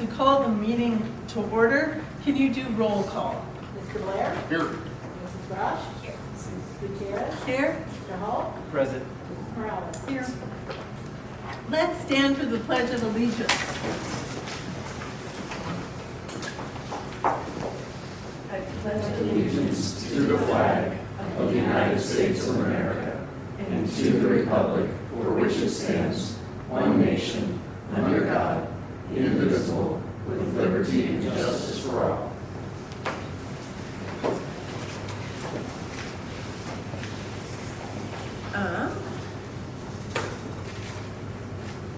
to call the meeting to order, can you do roll call? Mr. Blair? Here. Mrs. Brush? Here. Mrs. Gutierrez? Here? Mr. Hall? Present. Mrs. Morales? Here. Let's stand for the Pledge of Allegiance. I pledge Allegiance to the flag of the United States of America and to the republic for which it stands, one nation, under God, indivisible, with liberty and justice for all.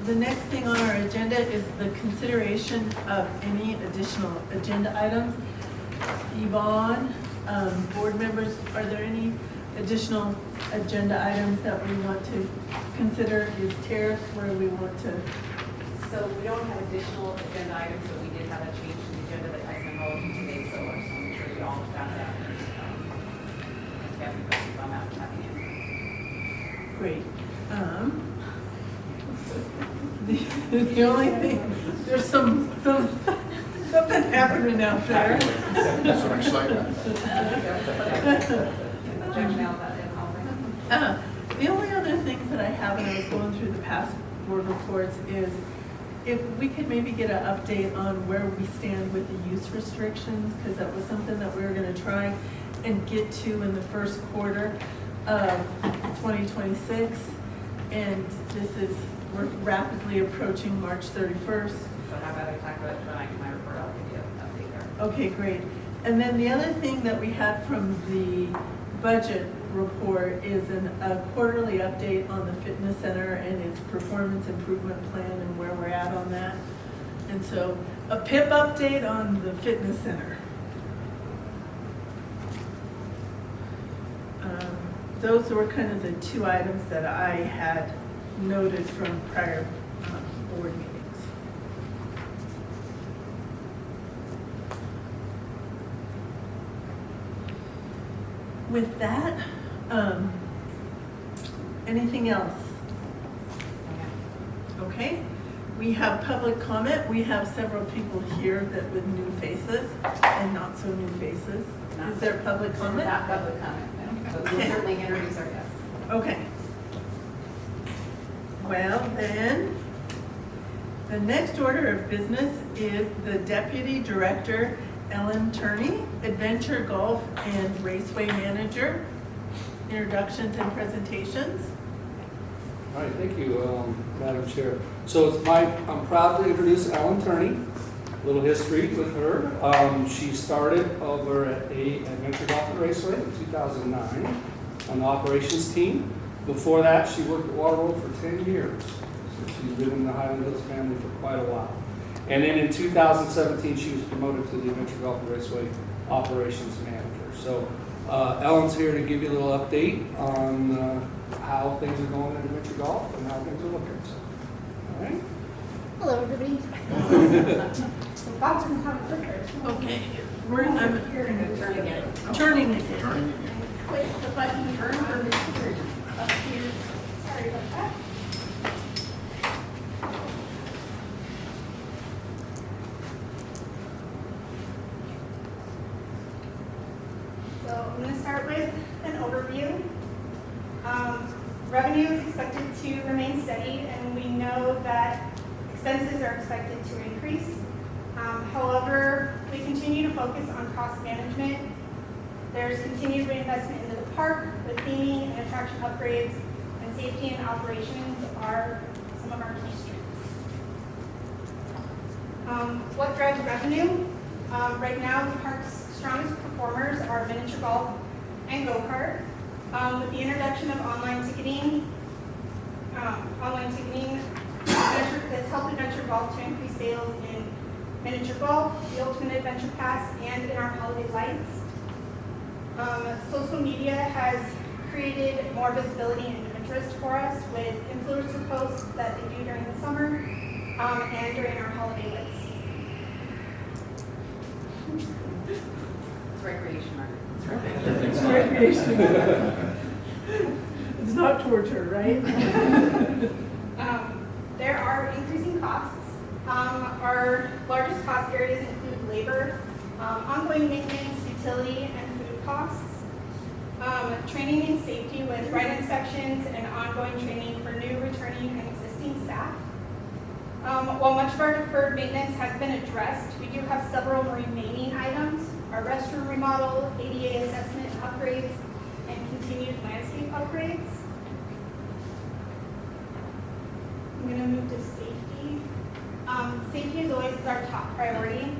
The next thing on our agenda is the consideration of any additional agenda items. Yvonne, board members, are there any additional agenda items that we want to consider? Is tariffs where we want to? So we don't have additional agenda items, but we did have a change in the agenda that I sent over today, so I'm sure you all found that. If you have any questions on that, I'm happy to answer. Great. The only thing, there's something happening out there. That's what I'm excited. Objection out that in conference. The only other things that I have, and I was going through the past board reports, is if we could maybe get an update on where we stand with the use restrictions, because that was something that we were going to try and get to in the first quarter of 2026. And we're rapidly approaching March 31st. So how about I talk about it when I do my report, I'll give you an update there. Okay, great. And then the other thing that we had from the budget report is a quarterly update on the fitness center and its performance improvement plan and where we're at on that. And so a PIP update on the fitness center. Those were kind of the two items that I had noted from prior board meetings. With that, anything else? Okay, we have public comment. We have several people here that with new faces and not so new faces. Is there public comment? Not public comment, no. But we'll certainly introduce our guests. Okay. Well, then, the next order of business is the Deputy Director, Ellen Turney, Adventure Golf and Raceway Manager. Introductions and presentations. All right, thank you, Madam Chair. So I'm proud to introduce Ellen Turney. A little history with her. She started over at Adventure Golf and Raceway in 2009 on the operations team. Before that, she worked at Waterworld for 10 years. So she's been in the Hyland Hills family for quite a while. And then in 2017, she was promoted to the Adventure Golf and Raceway operations manager. So Ellen's here to give you a little update on how things are going in Adventure Golf and how things are looking. So, all right. Hello, everybody. Golf doesn't have a clicker. Okay, I'm Turn again. turning again. Turning again. Click the button, turn, or Mr. Up here. Sorry about that. So I'm going to start with an overview. Revenue is expected to remain steady, and we know that expenses are expected to increase. However, we continue to focus on cost management. There's continued reinvestment into the park with theming and attraction upgrades, and safety and operations are some of our key strengths. What drives revenue? Right now, the park's strongest performers are miniature golf and go-kart. With the introduction of online ticketing has helped Adventure Golf to increase sales in miniature golf, the Ultimate Adventure Pass, and in our holiday lights. Social media has created more visibility and interest for us with influencer posts that they do during the summer and during our holiday lights. It's recreation, Margaret. It's recreation. It's not torture, right? There are increasing costs. Our largest cost areas include labor, ongoing maintenance, utility, and food costs, training and safety with ride inspections and ongoing training for new, returning, and existing staff. While much of our deferred maintenance has been addressed, we do have several remaining items: our restroom remodel, ADA assessment upgrades, and continued landscape upgrades. I'm going to move to safety. Safety as always is our top priority.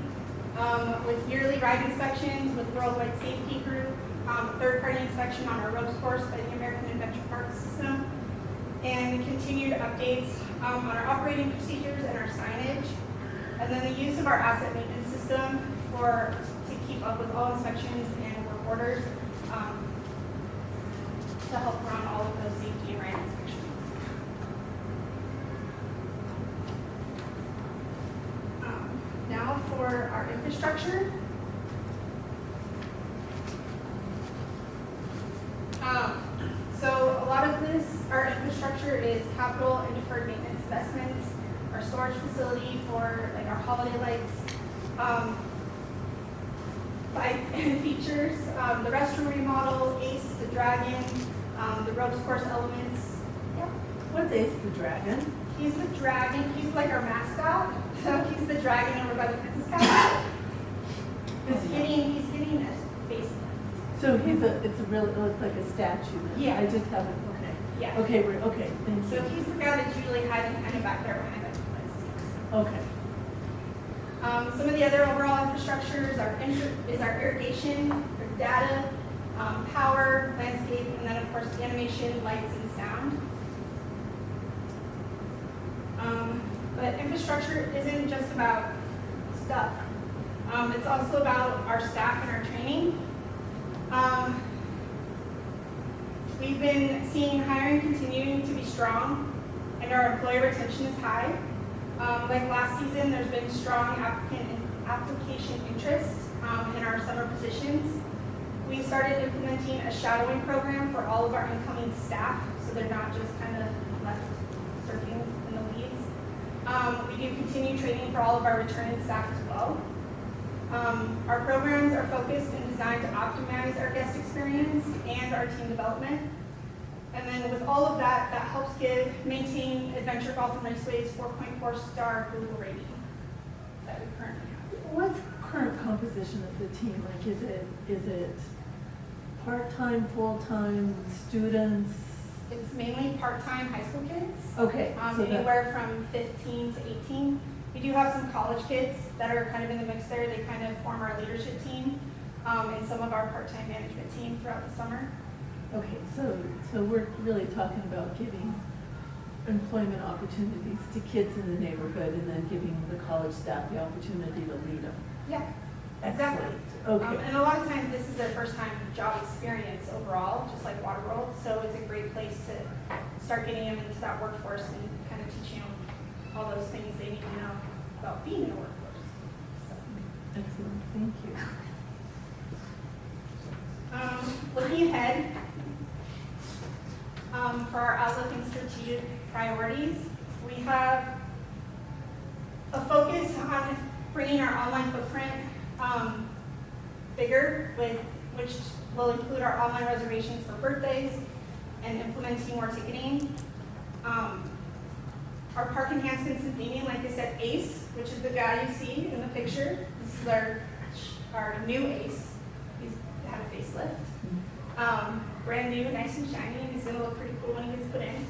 With yearly ride inspections with Worldwide Safety Group, third-party inspection on our ropes course by the American Adventure Park system, and continued updates on our operating procedures and our signage, and then the use of our asset maintenance system to keep up with all inspections and work orders to help run all of those safety and ride inspections. Now for our infrastructure. So a lot of this, our infrastructure is capital and deferred maintenance investments, our storage facility for like our holiday lights, and features, the restroom remodel, Ace the Dragon, the ropes course elements. Yep. What's Ace the Dragon? He's the dragon. He's like our mascot. So he's the dragon over by the Princess Castle. He's getting a facelift. So it's like a statue. Then. Yeah. I just haven't, okay. Yeah. Okay, okay, thank you. So he's the guy that's usually hiding kind of back there behind the lights. Okay. Some of the other overall infrastructures is our irrigation, our data, power, landscape, and then of course animation, lights, and sound. But infrastructure isn't just about stuff. It's also about our staff and our training. We've been seeing hiring continuing to be strong, and our employee retention is high. Like last season, there's been strong application interest in our summer positions. We started implementing a shadowing program for all of our incoming staff, so they're not just kind of left surfing in the weeds. We do continue training for all of our returning staff as well. Our programs are focused and designed to optimize our guest experience and our team development. And then with all of that, that helps maintain Adventure Golf and Raceway's 4.4-star Google rating that we currently have. What's current composition of the team? Like, is it part-time, full-time, students? It's mainly part-time high school kids. Okay. So anywhere from 15 to 18. We do have some college kids that are kind of in the mix there. They kind of form our leadership team and some of our part-time management team throughout the summer. Okay, so we're really talking about giving employment opportunities to kids in the neighborhood and then giving the college staff the opportunity to lead them. Yeah, Excellent. exactly. Okay. And a lot of times this is their first time job experience overall, just like Waterworld. So it's a great place to start getting them into that workforce and kind of teaching them all those things they need to know about being in the workforce. So. Excellent, thank you. Looking ahead, for our outlook and strategic priorities, we have a focus on bringing our online footprint bigger, which will include our online reservations for birthdays and implementing more ticketing. Our park enhancements and theming, like I said, Ace, which is the guy you see in the picture. This is our new Ace. He's had a facelift. Brand new, nice and shiny, and he's gonna look pretty cool when he gets put in.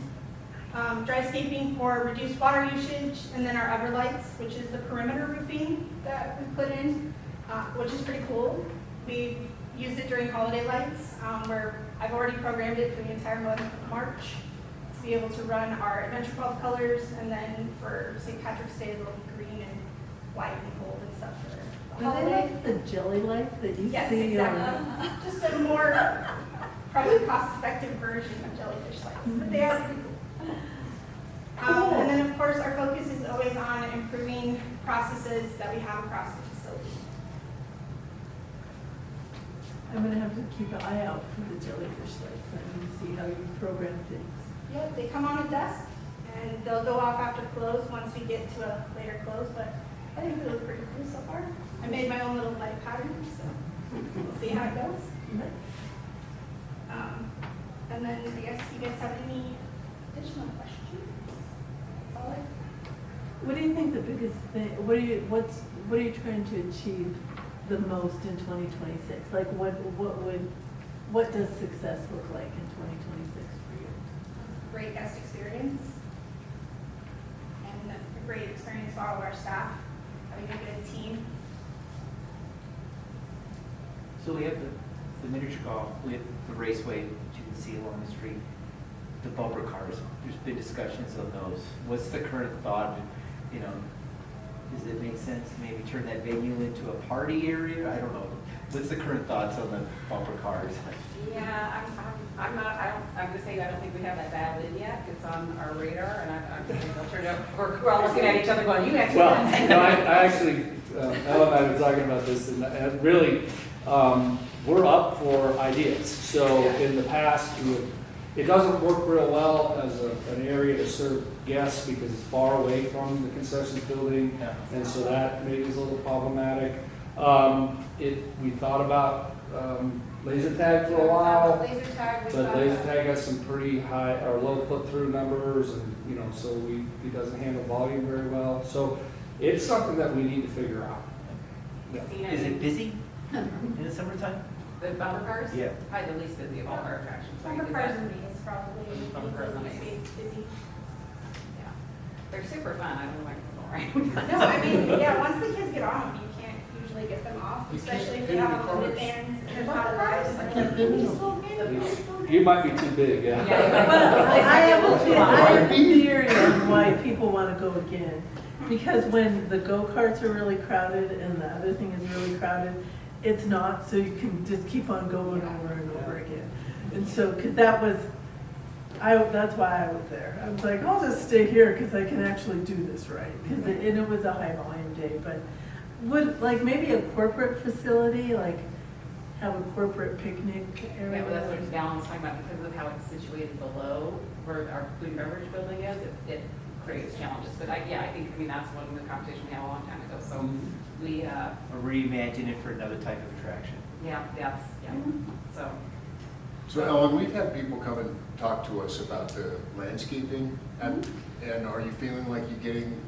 Dryscaping for reduced water usage, and then our Everlights, which is the perimeter roofing that we put in, which is pretty cool. We've used it during holiday lights, where I've already programmed it for the entire month of March to be able to run our Adventure Golf colors, and then for St. Patrick's Day, it'll be green and white and gold and stuff for the Are they holiday. like the jelly lights that you Yes, see? exactly. Just a more probably cost-effective version of jellyfish lights, but they are pretty cool. Cool. And then, of course, our focus is always on improving processes that we have across the facility. I'm gonna have to keep an eye out for the jellyfish lights and see how you program things. Yep, they come on at dusk, and they'll go off after close once we get to a later close, but see how it goes. And then I guess you guys have any additional questions? That's all I. What do you think the biggest thing, what are you trying to achieve the most in 2026? Like what does success look like in 2026 for you? Great guest experience. And a great experience for all of our staff, having a good team. So we have the miniature golf, we have the raceway, which you can see along the street, the bumper cars. There's been discussions of those. What's the current thought? You know, does it make sense to maybe turn that venue into a party area? I don't know. What's the current thoughts on the bumper cars? Yeah, I'm just saying, I don't think we have that dialed in yet. It's on our radar, and I'm just gonna turn it up. We're all looking at each other going, you answer Well, that. you know, I actually, Ellen and I were talking about this, and really, we're up for ideas. So in the past, it doesn't work real well as an area to serve guests because it's far away from the concessions building, Yeah. and so that maybe is a little problematic. We thought about laser tag for a while, Laser tag. we but thought laser about- tag has some pretty high or low put-through numbers, and so it doesn't handle volume very well. So it's something that we need to figure out. Is it busy in the summertime? The bumper cars? Yeah. Probably the least busy of all our attractions. right? Bumper Is cars that- and is probably Bumper cars and the least maze. busy. Yeah. They're super fun. I don't like them all right. No, I mean, yeah, once the kids get on them, you can't usually get them off, You can't especially if fit they in have the a limited cars. bands and there's not a ride. I can't fit in them. You might be too big, yeah. Yeah. Well, I have a Too I long. have a theory on why people want to go again. Because when the go-karts are really crowded and the other thing is really crowded, it's not, so you can just keep on going over and over again. And so, because that's why I was there. I was like, I'll just stay here because I can actually do this right. And it was a high volume day, but would, like, maybe a corporate facility, like have a corporate picnic area? Yeah, but that's what Alan's talking about, because of how it's situated below where our food and beverage building is, it creates challenges. But I think, that's one of the conversation we had a long time ago, so we, Or reimagine it for another type of attraction? so. So Ellen, we've had people come and talk to us about the landscaping, and are you feeling like you're getting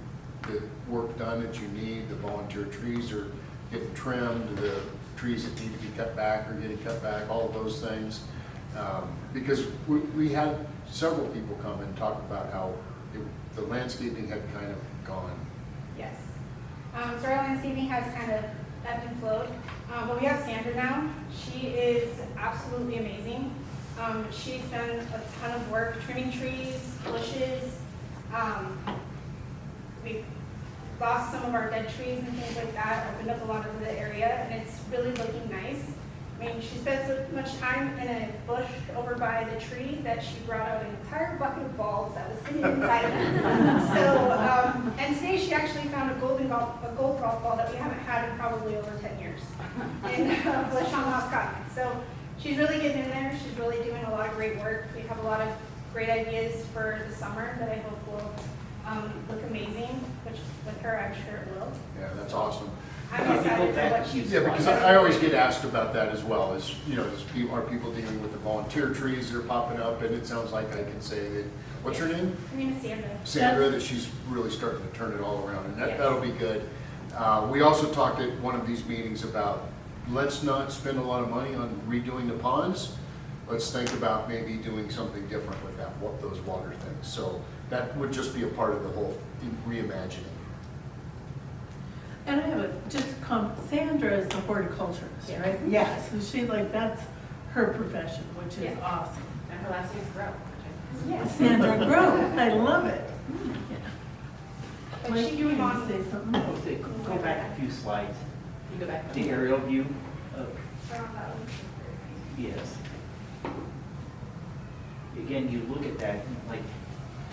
the work done that you need? The volunteer trees are getting trimmed, the trees that need to be cut back are getting cut back, all of those things. Because we had several people come and talk about how the landscaping had kind of gone. Yes. So our landscaping has kind of ebbed and flowed, but we have Sandra now. She is absolutely amazing. She's done a ton of work trimming trees, bushes. We've lost some of our dead trees and things like that, opened up a lot of the area, and it's really looking nice. I mean, she spent so much time in a bush over by the tree that she brought out an entire bucket of balls that was hidden inside of it. So, and today she actually found a gold golf ball that we haven't had in probably over 10 years in a bush on Moscotton. So she's really getting in there. She's really doing a lot of great work. We have a lot of great ideas for the summer that I hope will look amazing, which with her I'm sure it will. Yeah, that's awesome. I'm excited for what she's Yeah, because I always get asked about that as well, are people dealing with the volunteer trees that are popping up? And it sounds like I can say that, what's her name? Her name is Sandra. Sandra, that she's really starting to turn it all around, and Yes. that'll be good. We also talked at one of these meetings about, let's not spend a lot of money on redoing the ponds. Let's think about maybe doing something different with those water things. So that would just be a part of the whole reimagining. And I have Sandra is the horticulturist, Yes. right? Yeah, so that's her profession, which is Yeah. awesome. And her last name's Grow. Yes. Sandra Grove, I love it. Yeah. But Mike, she you came wanted on. to say something? Okay, go back a few slides. You go back. The aerial view of, Around that one. yes. Again, you look at that, like,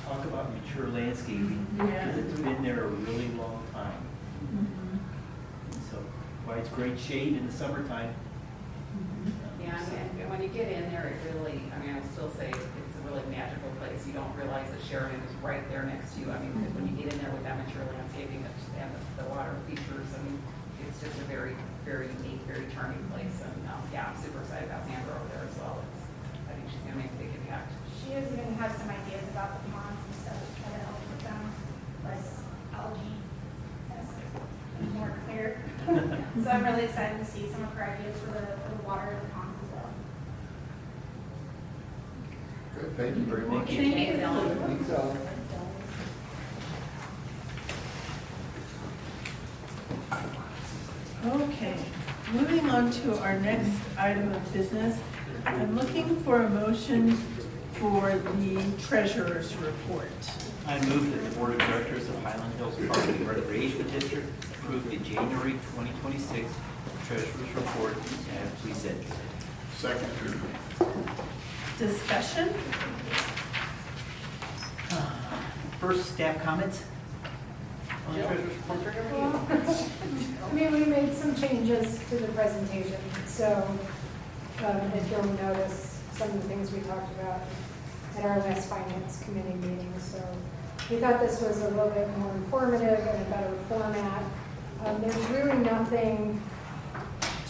talk about mature landscaping, Yeah. because it's been there a really long time. Mhm. So, why it's great shade in the summertime. Mhm. Yeah, and when you get in there, it really, I still say it's a really magical place. You don't realize that Sheridan is right there next to you. Because when you get in there with that mature landscaping and the water features, it's It's just a very, very unique, very charming place, and, yeah, I'm super excited about Sandra over there as well. I think she's gonna make a big impact. She is going to have some ideas about the ponds and stuff to try to help with them, less algae, and more clear. So I'm really excited to see some of her ideas for the water in the ponds as well. Good, thank you very much. Thank you. Thanks, Ellen. Thanks, Ellen. Okay, moving on to our next item of business. I'm looking for a motion for the treasurer's report. I move that the Board of Directors of Highland Hills Park and Recreation District approve the January 2026 Treasurer's Report as presented. Second. Discussion? First, staff comments on the Treasurer's Report? I mean, we made some changes to the presentation, so if you'll notice some of the things we talked about at our last finance committee meeting. So we thought this was a little bit more informative and a better format. There's really nothing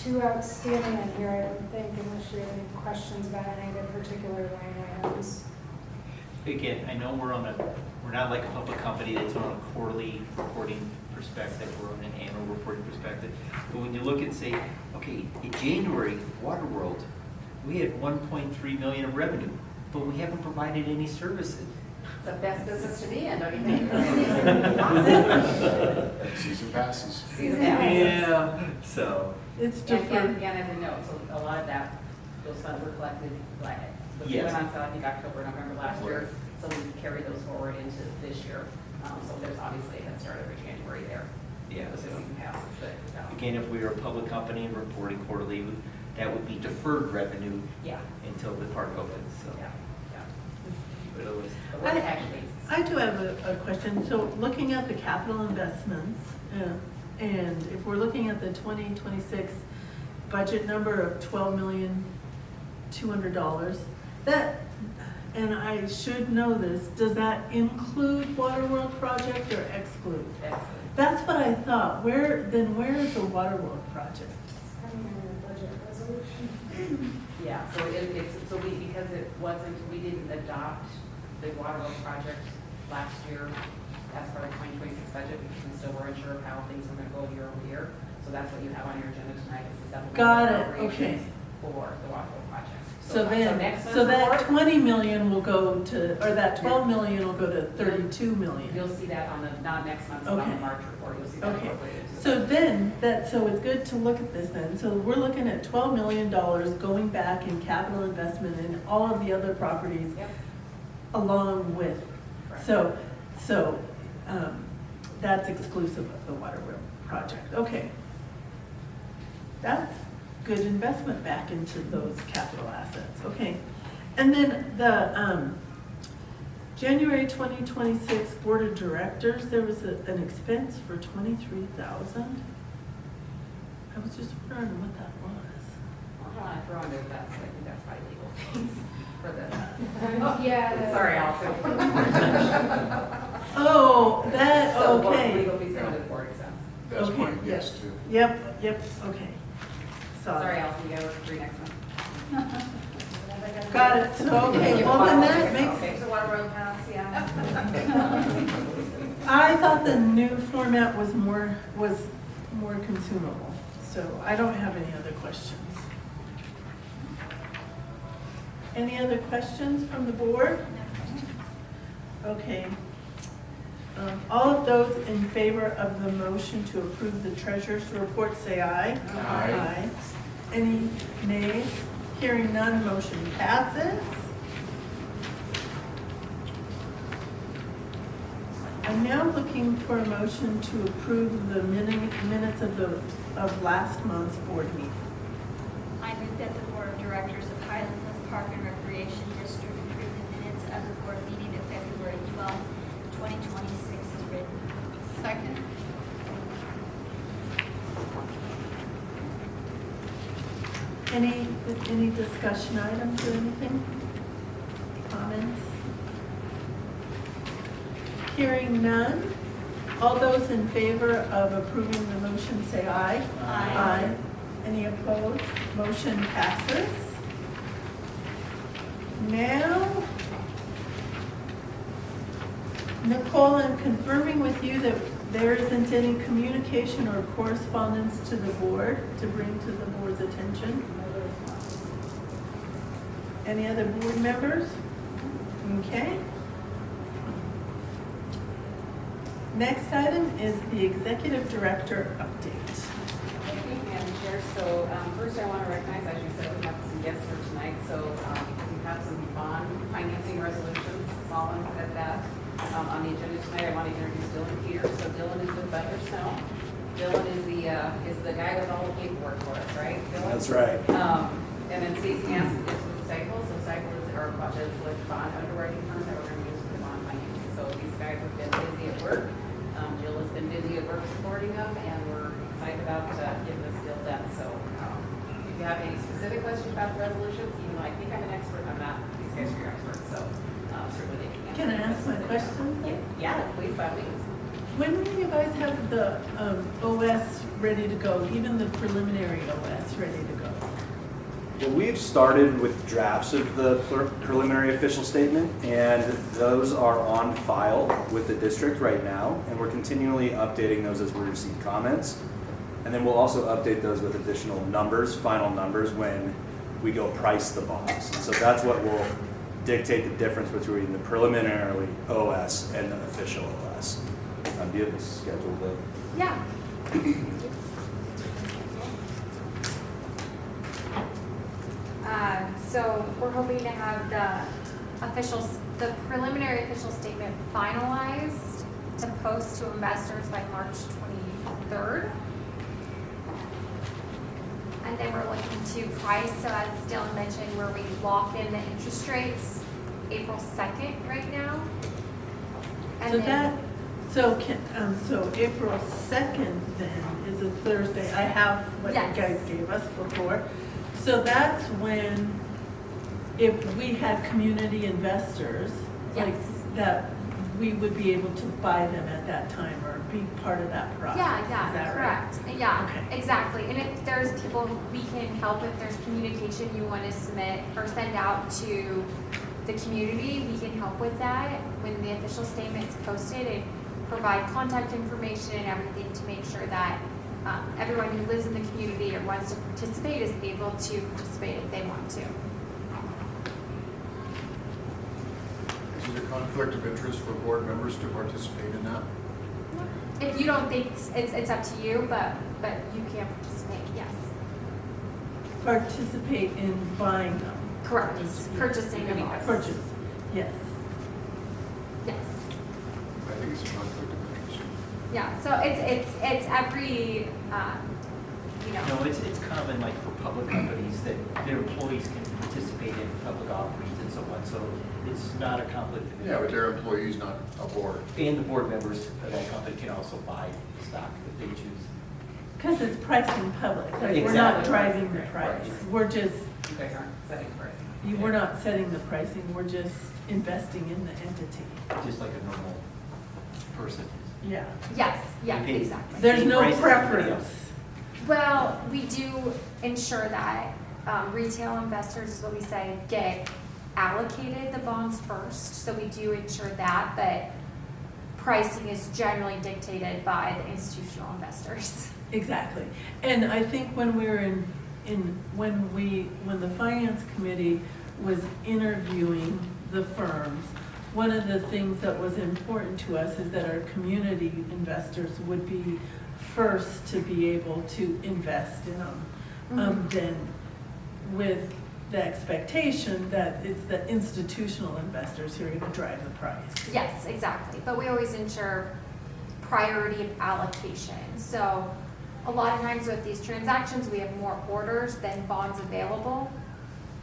too outstanding in here, I don't think, unless you have any questions about any of the particular line items. Again, I know we're not like a public company that's on a quarterly reporting perspective, we're on an annual reporting perspective. But when you look and say, okay, in January, Waterworld, we had 1.3 million of revenue, but we haven't provided any services. It's the best business to be in, don't you think? Season passes. Season passes. Yeah, so. It's And deferred. again, as a note, so a lot of that, those funds were collected, like, but we Yes. went on sale, I think, October, November last year, so we carried those forward into this year. So there's obviously a head start every January there. Yeah, The so season passes, but, again, if we were a public company and reporting quarterly, that would be deferred revenue yeah, until the park opens, so. yeah, yeah. But it was, But we're cash basis. I do have a question. So looking at the capital investments, and if we're looking at the 2026 budget number of $12,200,000, that, and I should know this, does that include Waterworld project or exclude? That's what I thought. Where is the Waterworld project? Coming in the budget resolution. Yeah, so because it wasn't, we didn't adopt the Waterworld project last year as part of the 2026 budget because we still weren't sure of how things were going to go year over year. So that's what you have on your agenda tonight is the supplemental Got it, appropriations okay. for the Waterworld project. So next that month's report, 20 million will go to, or that 12 million will go to 32 million. you'll see that on the, not next month, but on the Okay. March report, you'll see that Okay. incorporated into the So budget. then, so it's good to look at this then. So we're looking at $12 million going back in capital investment in all of the other properties Yep. along with. Correct. So that's exclusive of the Waterworld project. Okay. That's good investment back into those capital assets. Okay. And then the January 2026 Board of Directors, there was an expense for $23,000. I was just wondering what that was. I throw under that, so I think that's probably legal fees for the, Oh, yeah. sorry, Allison. Oh, that, So, well, okay. legal fees under the board expense. That's Okay, my guess yes. too. Yep, okay. Sorry, Allison, you gotta work for free next month. Got it, so, okay, well, then that makes, Okay, so Waterworld Pass, yeah. I thought the new format was more consumable, so I don't have any other questions. Any other questions from the board? Okay. All of those in favor of the motion to approve the treasurer's report, say aye. Aye. Any nays? Hearing none, motion passes. I'm now looking for a motion to approve the minutes of last month's board meeting. I move that the Board of Directors of Highland Hills Park and Recreation District approve the minutes of the board meeting of February 12, 2026 as written. Second. Any discussion items or anything? Comments? Hearing none, All those in favor of approving the motion, say aye. Aye. Any opposed? Motion passes. Now, Nicole, I'm confirming with you that there isn't any communication or correspondence to the board to bring to the board's attention. Any other board members? Okay. Next item is the executive director update. Thank you, Madam Chair. So first I want to recognize, as you said, we have some guests here tonight. So we have some bond financing resolutions, small ones at that. On the agenda tonight, I want to introduce Dylan Peters. So Dylan is with Butler Snow. Dylan is the guy with all the paperwork for us, right, Dylan? That's right. And then Stacy Hansen is with Stifel. So Stifel is our bond underwriting firm that we're going to use for the bond financing. So these guys have been busy at work. Jill has been busy at work supporting them, and we're excited about getting this deal done. So if you have any specific questions about the resolutions, even though I think I'm an expert, I'm not. These guys are your experts, so certainly they can answer. Can I ask my question? Yeah, please, by all means. When will you guys have the OS ready to go, even the preliminary OS ready to go? Well, we've started with drafts of the preliminary official statement, and those are on file with the district right now, and we're continually updating those as we receive comments. And then we'll also update those with additional numbers, final numbers, when we go price the bonds. So that's what will dictate the difference between the preliminary OS and the official OS. Do you have a schedule that? Yeah. So we're hoping to have the preliminary official statement finalized to post to investors by March 23rd. And then we're looking to price, so as Dylan mentioned, where we lock in the interest rates April 2nd right now. And So then- so April 2nd then is a Thursday. I have what you Yes. guys gave us before. So that's when, if we had community investors, like Yes. that, we would be able to buy them at that time or be part of that process. Yeah, Is yeah, that right? correct. Yeah, Okay. exactly. And if there's people, we can help if there's communication you want to submit or send out to the community, we can help with that when the official statement's posted and provide contact information and everything to make sure that everyone who lives in the community or wants to participate is able to participate if they want to. Is it a conflict of interest for board members to participate in that? If you don't think, it's up to you, but you can participate, yes. Participate in buying them. Correct, purchasing of bonds. Purchase, yes. Yes. I think it's a conflict of interest. Yeah, so it's every, you know. No, it's common, like for public companies, that their employees can participate in public offerings and so on, so it's not a conflict of interest. Yeah, but they're employees, not a board. And the board members of that company can also buy stock if they choose. Because it's priced in public, like we're not Exactly. driving the Right. price. We're just, You guys aren't setting pricing. we're not setting the pricing, we're just investing in the entity. Just like a normal person. Yeah. Yes, yeah, You pay- exactly. There's Same no price as everybody preference. else. Well, we do ensure that retail investors, is what we say, get allocated the bonds first. So we do ensure that, but pricing is generally dictated by the institutional investors. Exactly. And I think when we were when the finance committee was interviewing the firms, one of the things that was important to us is that our community investors would be first to be able to invest in them. Then with the expectation that it's the institutional investors who are gonna drive the price. Yes, exactly. But we always ensure priority of allocation. So a lot of times with these transactions, we have more orders than bonds available.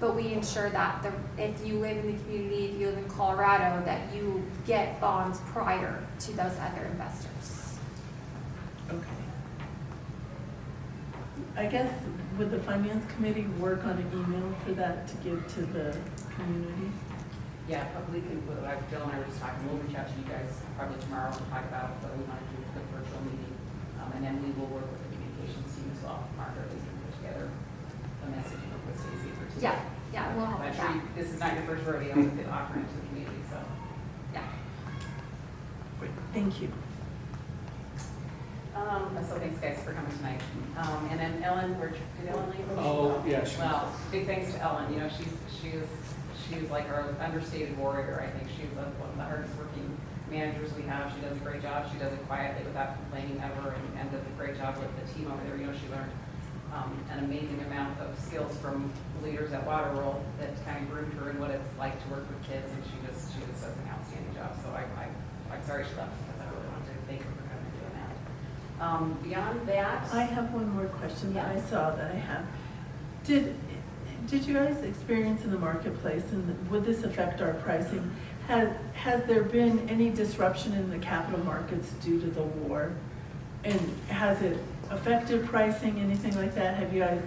But we ensure that if you live in the community, if you live in Colorado, that you get bonds prior to those other investors. Okay. I guess, would the finance committee work on an email for that to give to the community? Yeah, we can, Jill and I were just talking, we'll reach out to you guys probably tomorrow and talk about what we want to do with the virtual meeting. And then we will work with the communications team as well. Margaret, we can put together a message with Stacy for today. Yeah, we'll help I'm with sure that. this is not your first rodeo with offering it to the community, so. Yeah. Thank you. So thanks guys for coming tonight. And then Ellen, did Ellen leave? Oh, yeah, she- Well, big thanks to Ellen. You know, she's like our understated warrior. I think she's one of the hardest working managers we have. She does a great job. She does it quietly without complaining ever, and does a great job with the team over there. You know, she learned an amazing amount of skills from leaders at Waterworld that kind of groomed her in what it's like to work with kids, and she just does an outstanding job. So I'm sorry she left, because I really wanted to thank her for coming and doing that. Beyond that, I have one more question that I saw that I have. Did you guys experience in the marketplace, and would this affect our pricing? Has there been any disruption in the capital markets due to the war? And has it affected pricing, anything like that? Have you guys,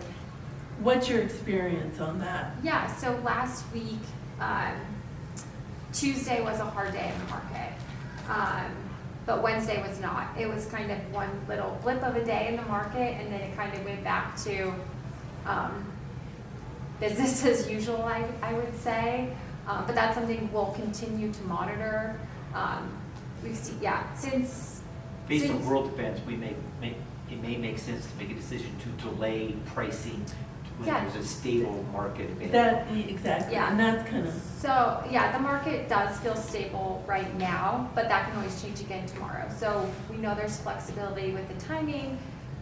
what's your experience on that? Yeah, so last week, Tuesday was a hard day in the market, but Wednesday was not. It was kind of one little blip of a day in the market, and then it kind of went back to business as usual, I would say. But that's something we'll continue to monitor. We've seen, since Based on world events, it may make sense to make a decision to delay pricing when Yeah. there's a stable market available. Exactly, Yeah. and that's kind of, So, the market does feel stable right now, but that can always change again tomorrow. So we know there's flexibility with the timing.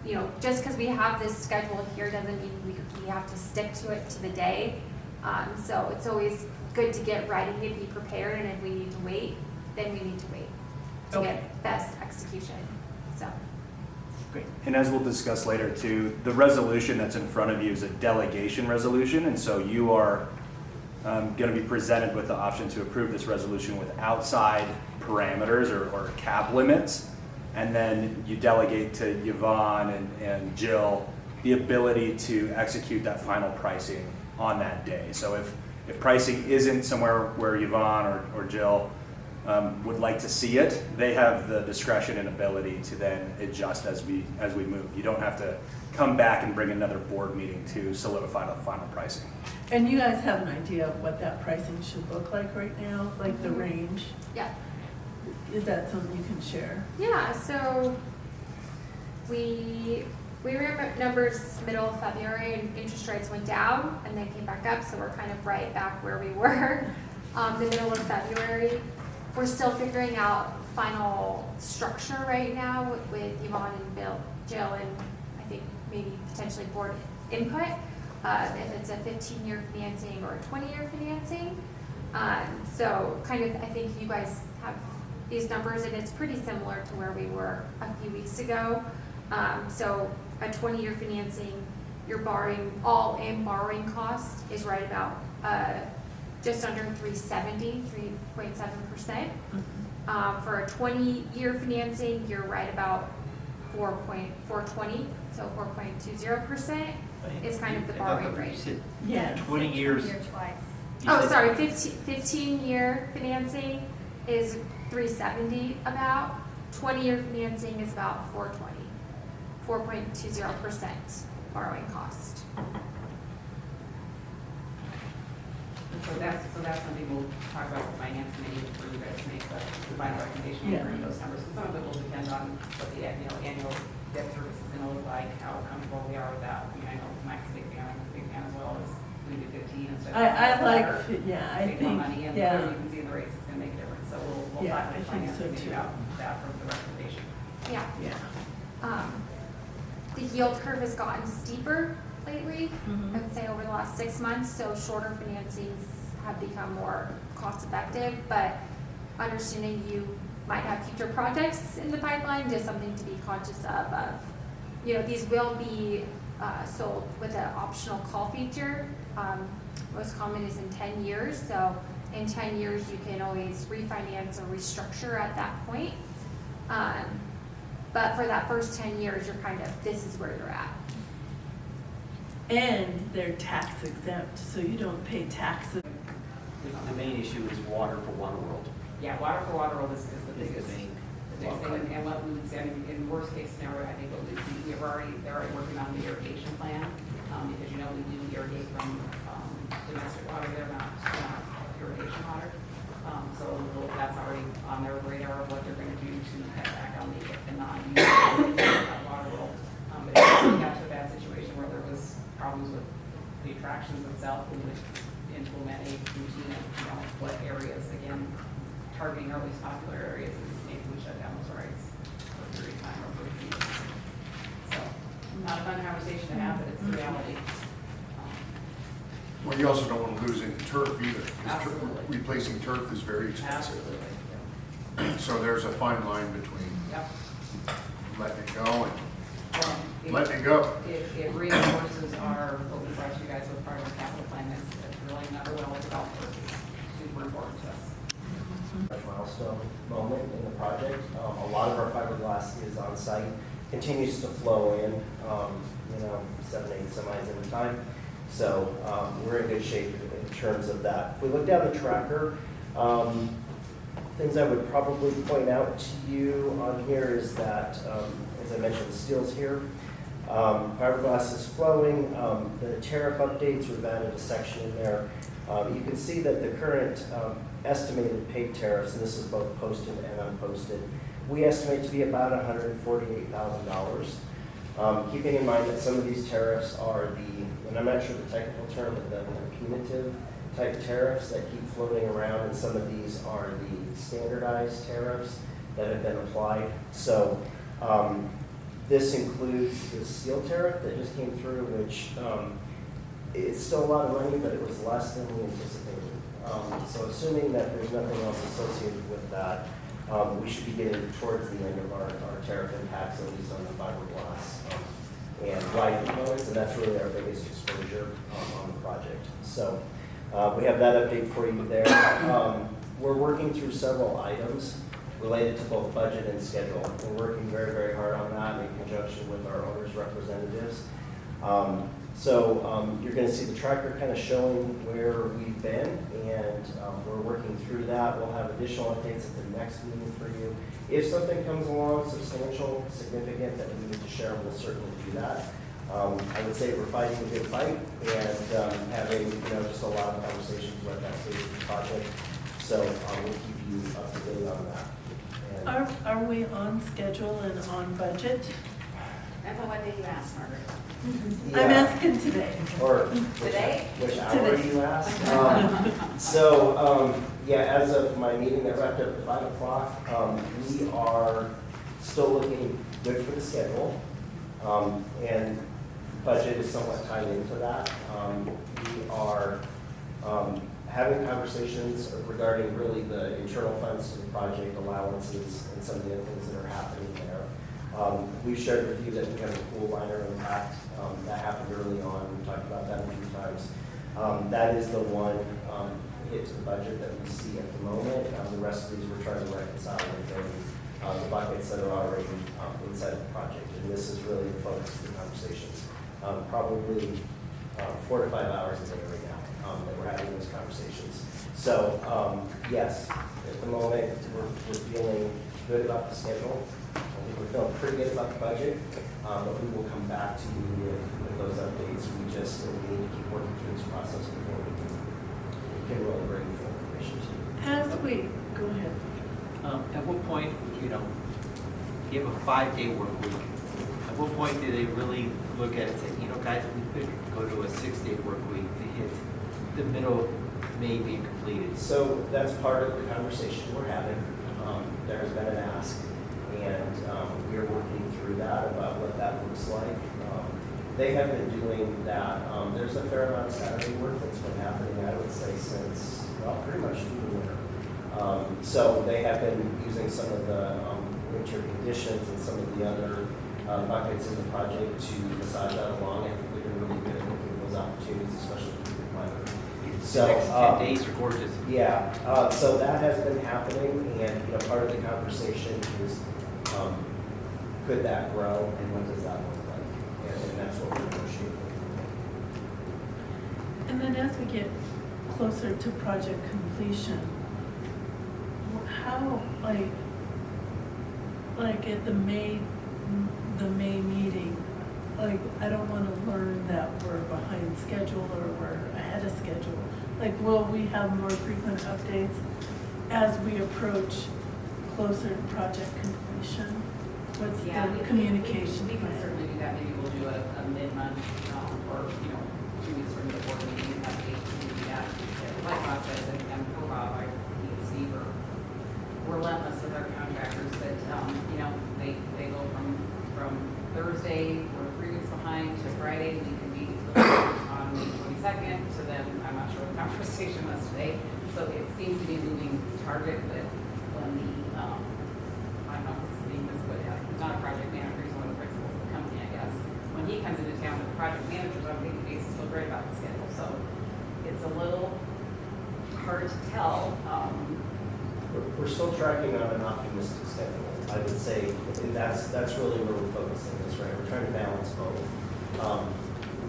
You know, just because we have this schedule here doesn't mean we have to stick to it to the day. So it's always good to get ready and be prepared, and if we need to wait, then we need to wait to Okay. get best execution, so. great. And as we'll discuss later too, the resolution that's in front of you is a delegation resolution, and so you are going to be presented with the option to approve this resolution with outside parameters or cap limits, and then you delegate to Yvonne and Jill the ability to execute that final pricing on that day. So if pricing isn't somewhere where Yvonne or Jill would like to see it, they have the discretion and ability to then adjust as we move. You don't have to come back and bring another board meeting to solidify the final pricing. And you guys have an idea of what that pricing should look like right now, like the range? Yeah. Is that something you can share? Yeah, so we ran our numbers middle of February, and interest rates went down and then came back up, so we're kind of right back where we were the middle of February. We're still figuring out final structure right now with Yvonne and Jill, and I think maybe potentially board input, if it's a 15-year financing or a 20-year financing. So kind of, I think you guys have these numbers, and it's pretty similar to where we were a few weeks ago. So a 20-year financing, your all-in borrowing cost is right about just under 3.7%. For a 20-year financing, you're right about 4.20, so 4.20% is kind of the borrowing rate. You said Yeah. 20 years. Year twice. you Oh, said- sorry, 15-year financing is 370 about. 20-year financing is about 4.20% borrowing cost. so that's something we'll talk about with the finance committee for you guys to make the final recommendation Yeah. on those numbers. Some of it will depend on what the annual debt service is going to look like, how comfortable we are with that. I mean, I know Mike's a big fan as well as we do 15 instead of. I like, Save more think, money, and yeah. you can see in the rates, it's going to make a difference. So we'll Yeah, talk I to the think finance so committee too. about that from the recommendation. Yeah. Yeah. The yield curve has gotten steeper lately, Mhm. I would say over the last 6 months, so shorter financings have become more cost effective, but understanding you might have future projects in the pipeline, just something to be conscious of, these will be sold with an optional call feature. Most common is in 10 years, so in 10 years you can always refinance or restructure at that point. But for that first 10 years, you're this is where you're at. And they're tax exempt, so you don't pay taxes. The main issue is water for Water World. Yeah, water for Water World is the Is the biggest. main. The biggest thing, and what we would see, I mean, in worst case scenario, I think what we'd see, they're already working on the irrigation plan, because you know, we do irrigate from, domestic water, they're not irrigation water. So that's already on their radar of what they're gonna do to cut back on the non-use of Water World. But if we got to a bad situation where there was problems with the attractions itself, we would implement a routine of, you know, what areas, again, targeting our least popular areas, and maybe we shut down those rights for a period of time or for a season. So, not a fun conversation to have, but it's the reality. Well, you also don't want to lose any turf either. 'Cause Absolutely. Replacing turf is very expensive. Absolutely. So there's a fine line between Yep. letting it go and Well, it- letting it go. It reinforces our, what we brought you guys with part of our capital plan, that's really another well-developed work is super important to us. Milestone moment in the project. A lot of our fiberglass is on site, continues to flow in, 7-8 semis at a time. So we're in good shape in terms of that. If we look down the tracker, things I would probably point out to you on here is that, as I mentioned, steel's here. Fiberglass is flowing. The tariff updates, we've added a section in there. You can see that the current estimated paid tariffs, and this is both posted and unposted, we estimate to be about $148,000. Keeping in mind that some of these tariffs are and I'm not sure the technical term, but the punitive type tariffs that keep floating around, and some of these are the standardized tariffs that have been applied. So this includes the steel tariff that just came through, which it's still a lot of money, but it was less than we anticipated. So assuming that there's nothing else associated with that, we should be getting towards the end of our tariff impacts, at least on the fiberglass and light components, and that's really our biggest exposure on the project. So we have that update for you there. We're working through several items related to both budget and schedule. We're working very, very hard on that in conjunction with our owners' representatives. So you're going to see the tracker kind of showing where we've been, and we're working through that. We'll have additional updates at the next meeting for you. If something comes along substantial, significant that we need to share, we'll certainly do that. I would say we're fighting a good fight and having just a lot of conversations about that stage of the project. So we'll keep you up to date on that. And Are we on schedule and on budget? Depends on what day you ask, Margaret. I'm asking today. Or Today? which hour Today. you asked? As of my meeting that wrapped up at 5 o'clock, we are still looking good for the schedule. And budget is somewhat tied into that. We are having conversations regarding really the internal funds to the project, allowances, and some of the other things that are happening there. We've shared with you that we have a pool liner impact. That happened early on. We've talked about that a few times. That is the one hit to the budget that we see at the moment. The rest of these we're trying to reconcile within the buckets that are already inside the project. And this is really the focus of the conversations. Probably 4 to 5 hours a day right now that we're having those conversations. So yes, at the moment we're feeling good about the schedule. I think we're feeling pretty good about the budget, but we will come back to you with those updates. We need to keep working through this process before we can really bring full information to you. As we, go ahead. At what point, you have a 5-day work week. At what point do they really look at it and say, guys, we could go to a 6-day work week to hit the middle of May being completed? So that's part of the conversation we're having. There has been an ask, and we're working through that about what that looks like. They have been doing that. There's a fair amount of Saturday work that's been happening, I would say, since, pretty much through the winter. So they have been using some of the winter conditions and some of the other buckets in the project to massage that along. I think they've been really good at looking at those opportunities, especially with the climate. So, the next 10 days are gorgeous. Yeah, so that has been happening, and part of the conversation is, could that grow, and what does that look like? And that's what we're negotiating. And then as we get closer to project completion, how, like at the May meeting, like, I don't want to learn that we're behind schedule or we're ahead of schedule. Like, will we have more frequent updates as we approach closer to project completion? What's Yeah, the communication We can plan? certainly do that. Maybe we'll do a mid-month, or, 2 weeks from the board meeting, and update to do that. Like Bob says, and poor Bob, he and Steve are relentless with our contractors, but, they go from Thursday, we're 3 weeks behind, to Friday, we can be on May 22nd, so then I'm not sure what the conversation was today. So it seems to be moving target, but when the, I don't know if it's being this way, he's not a project manager, he's one of the principals of the company, I guess. When he comes into town, the project managers on a daily basis feel great about the schedule, so it's a little hard to tell. We're still tracking on an optimistic schedule. I would say that's really where we're focusing this, right? We're trying to balance both.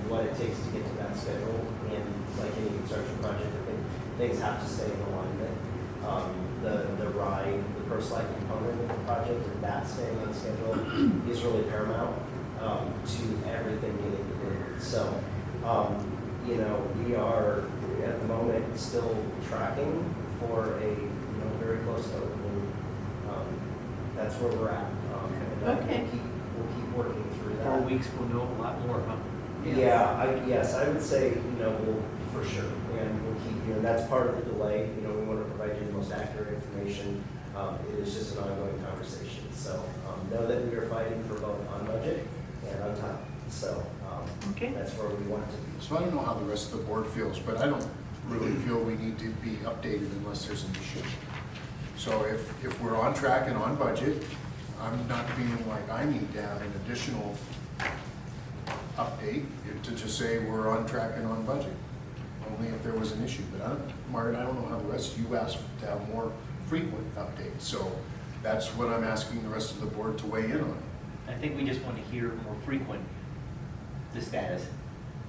What it takes to get to that schedule, and like any construction project, I think things have to stay in alignment. The ride, the ProSlide component of the project, and that staying on schedule is really paramount to everything getting delivered. So, we are at the moment still tracking for a very close to opening. That's where we're at. And Okay. We'll keep working through that. 4 weeks, we'll know a lot more, huh? Yeah, I would say, we'll, for sure, and we'll keep you, and that's part of the delay, we want to provide you the most accurate information. It is just an ongoing conversation, so, know that we are fighting for both on budget and on time, so, Okay. that's where we want to be. So I don't know how the rest of the board feels, but I don't really feel we need to be updated unless there's an issue. So if we're on track and on budget, I'm not feeling like I need to have an additional update to just say we're on track and on budget, only if there was an issue. But Margaret, I don't know how the rest of you asked to have more frequent updates. So that's what I'm asking the rest of the board to weigh in on. I think we just want to hear more frequent the status.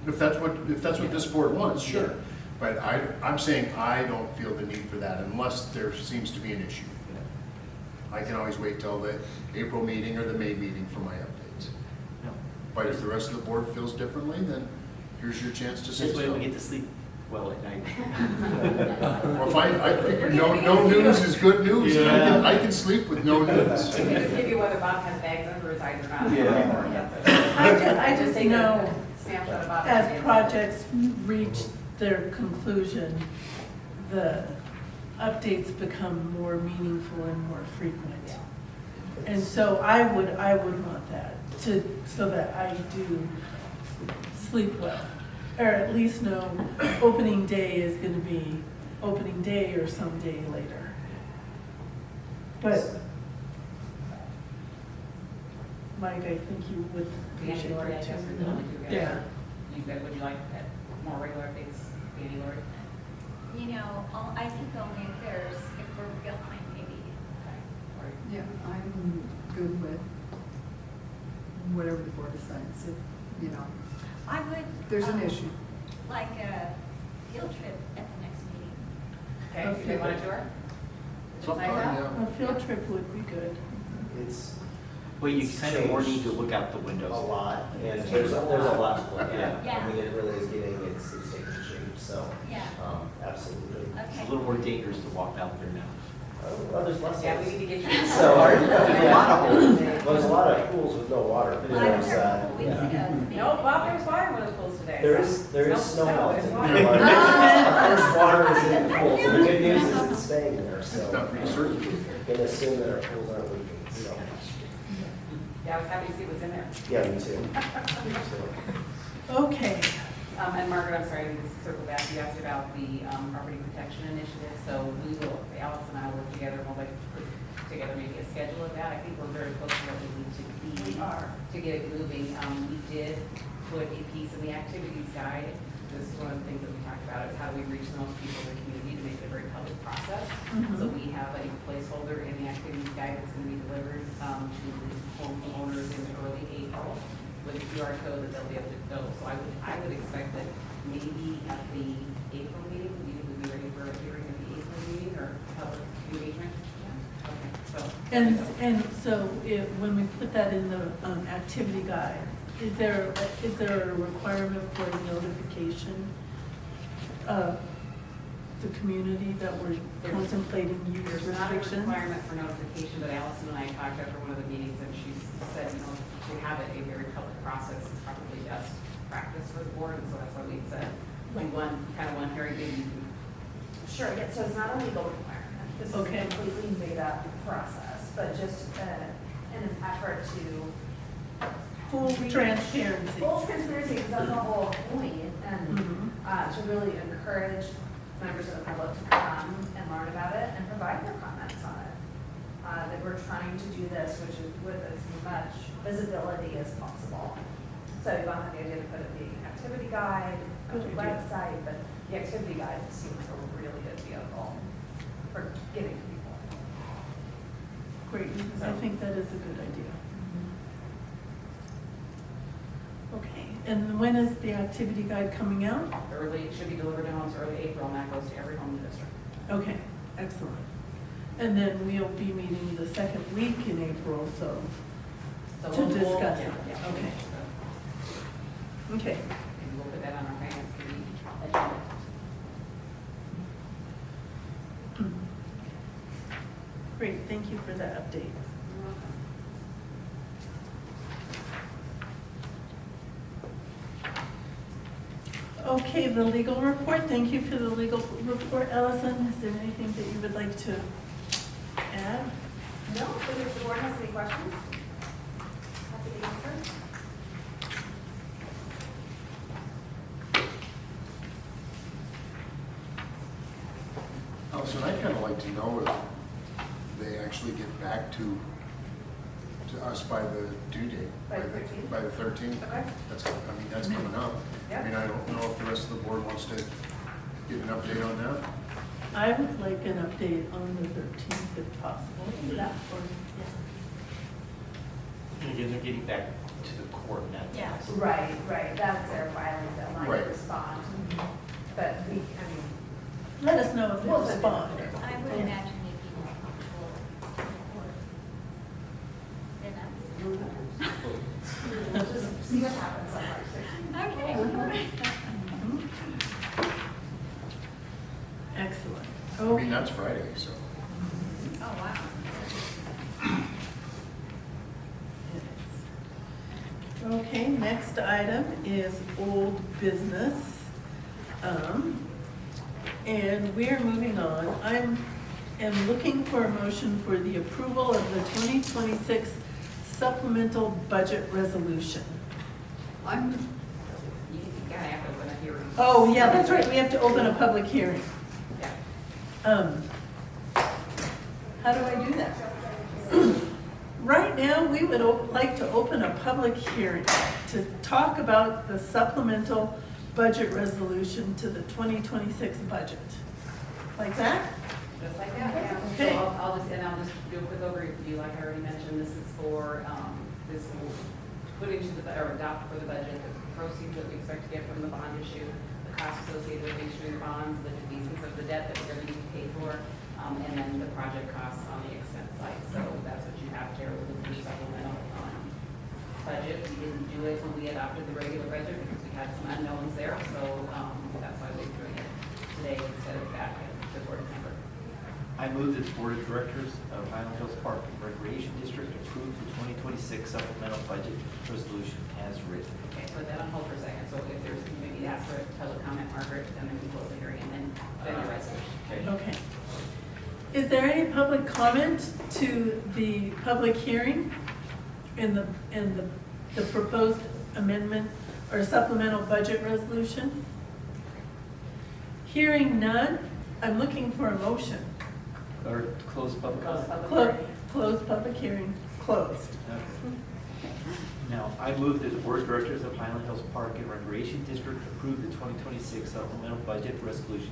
If that's what this board wants, sure. But I'm saying I don't feel the need for that unless there seems to be an issue. I can always wait till the April meeting or the May meeting for my updates. No. But if the rest of the board feels differently, then here's your chance to say This way so. we get to sleep well at night. Well, fine, I think no news is good news. Yeah. I can sleep with no news. We can just give you whether Bob has bags under his eyes or not. Yeah. I just Take a know, snapshot of Bob's as hands. projects reach their conclusion, the updates become more meaningful and more frequent. And so I would want that so that I do sleep well, or at least know opening day is gonna be opening day or some day later. But, Mike, I think you would appreciate Lori, I that guess, too. are the only two guys. Yeah. Would you like more regular updates, Danny, Lori? I think only if we're behind maybe. Lori? Yeah, I'm good with whatever the board decides, if, I would. there's an issue. Like a field trip at the next meeting. Okay, do you want to tour? If it's nice out? A field trip would be good. It's Well, you kind of more need to look out the a windows. lot, and there's a lot to look at. Yeah. I mean, it really is it's taking shape, so, Yeah. absolutely. It's Okay. a little more dangerous to walk out there now. Well, there's less. Yeah, we need to get you. So, Yeah. well, there's a lot of pools with no water. Well, I was There's, there a couple weeks yeah. ago. No, Bob, there's water in one of those pools today. There so- is snow melting. There's Our water. first water is in the pools, and the good news is it's staying there, It's so. not research. Gonna assume that our pools aren't leaking, so. Yeah, I was happy to see what's in there. Yeah, me too. So, Okay. And Margaret, I'm sorry, to circle back, you asked about the property protection initiative, so we will, Alice and I work together, we'll like put together maybe a schedule of that. I think we're very close to where we need to be. We are. To get it moving. We did put a piece in the activities guide. This is one of the things that we talked about, is how do we reach the most people in the community to make it a very public process. Mhm. So we have a placeholder in the activities guide that's going to be delivered to homeowners in early April with a QR code that they'll be able to go. So I would expect that maybe at the April meeting, we would would be ready for a hearing at the April meeting or public engagement? Yeah. Okay, so. And so when we put that in the activity guide, is there a requirement for a notification of the community that we're contemplating use There's not a restrictions? requirement for notification, but Allison and I talked after one of the meetings, and she said, you know, to have it a very public process is probably best practice for the board, and so that's why we said, one hearing, maybe you can. Sure, yeah, so it's not a legal requirement. This is a Okay. completely made-up process, but just in an effort to. Full transparency. Full transparency, because that's the whole point, and Mhm. to really encourage members of the public to come and learn about it and provide their comments on it. That we're trying to do this, which is with as much visibility as possible. So you don't have the idea to put it in the activity guide, on the Good idea. website, but the activity guide seems like a really good vehicle for getting to people. Great, I think that is a good idea. Okay, and when is the activity guide coming out? Early, it should be delivered in almost early April, and that goes to every home in the district. Okay, excellent. And then we'll be meeting the second week in April, so, So to we'll- discuss yeah, it. yeah. Okay. Okay, And we'll put that on our finance committee agenda. great, thank you for that update. Okay, the legal report, thank you for the legal report. Allison, is there anything that you would like to add? No, but if the board has any questions, happy to answer. Allison, I'd kind of like to know if they actually get back to us by the due date. By the 13th? By the 13th. Okay. That's coming up. Yep. I mean, I don't know if the rest of the board wants to get an update on that. I would like an update on the 13th if possible. Yeah. Again, they're getting back to the court now. Yeah. Right, that's their filing deadline Right. to respond. But we, Let us know if they We'll send it. respond. I would imagine they'd be more comfortable than us. just see what happens on March 16th. Okay. Excellent. I mean, that's Friday, so. Oh, wow. Okay, next item is old business. And we are moving on. I am looking for a motion for the approval of the 2026 supplemental budget resolution. You gotta have to open a hearing. Oh, yeah, that's right, we have to open a public hearing. Yeah. How do I do that? Right now, we would like to open a public hearing to talk about the supplemental budget resolution to the 2026 budget. Like that? Just like that, yeah. Okay. So I'll just do a quick overview, like I already mentioned, this is for, this will put into the, or adopt for the budget, the proceeds that we expect to get from the bond issue, the costs associated with issuing the bonds, the defeasance of the debt that we're going to need to pay for, and then the project costs on the expense side. So that's what you have here with the supplemental budget. We didn't do it when we adopted the regular budget because we had some unknowns there, so that's why we're doing it today instead of back in the board member. I move that the Board of Directors of Highland Hills Park and Recreation District approve the 2026 supplemental budget resolution as written. Okay, put that on hold for a second, so if there's, maybe ask for a public comment, Margaret, then we can close the hearing, and then your resolution. Okay. Okay. Is there any public comment to the public hearing in the proposed amendment or supplemental budget resolution? Hearing none, I'm looking for a motion. Or close public comment. Close public hearing, closed. Now, I move that the Board of Directors of Highland Hills Park and Recreation District approve the 2026 supplemental budget resolution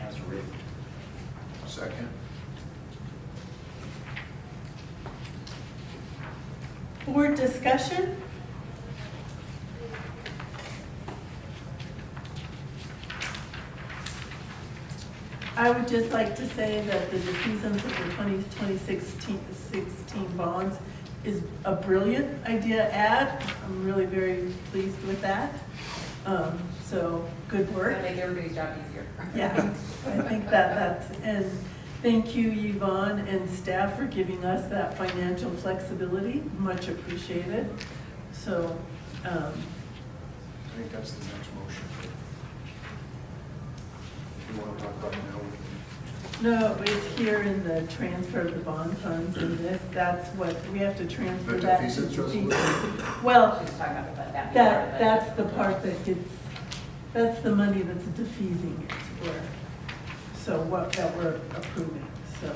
as written. Second. Board discussion? I would just like to say that the defeasance of the 2016 bonds is a brilliant idea add. I'm really very pleased with that. So, good work. Gonna make everybody's job easier. Yeah, I think that's, and thank you, Yvonne and staff, for giving us that financial flexibility, much appreciated. So, I think that's the next motion. If you want to talk about it now, we can. no, it's here in the transfer of the bond funds, and that's what, we have to transfer The that. to defeasance defeasance. resolution? Well, She's talking about that being part of it. that's the part that gets, that's the money that's defeasing it, or, so what, that we're approving, so.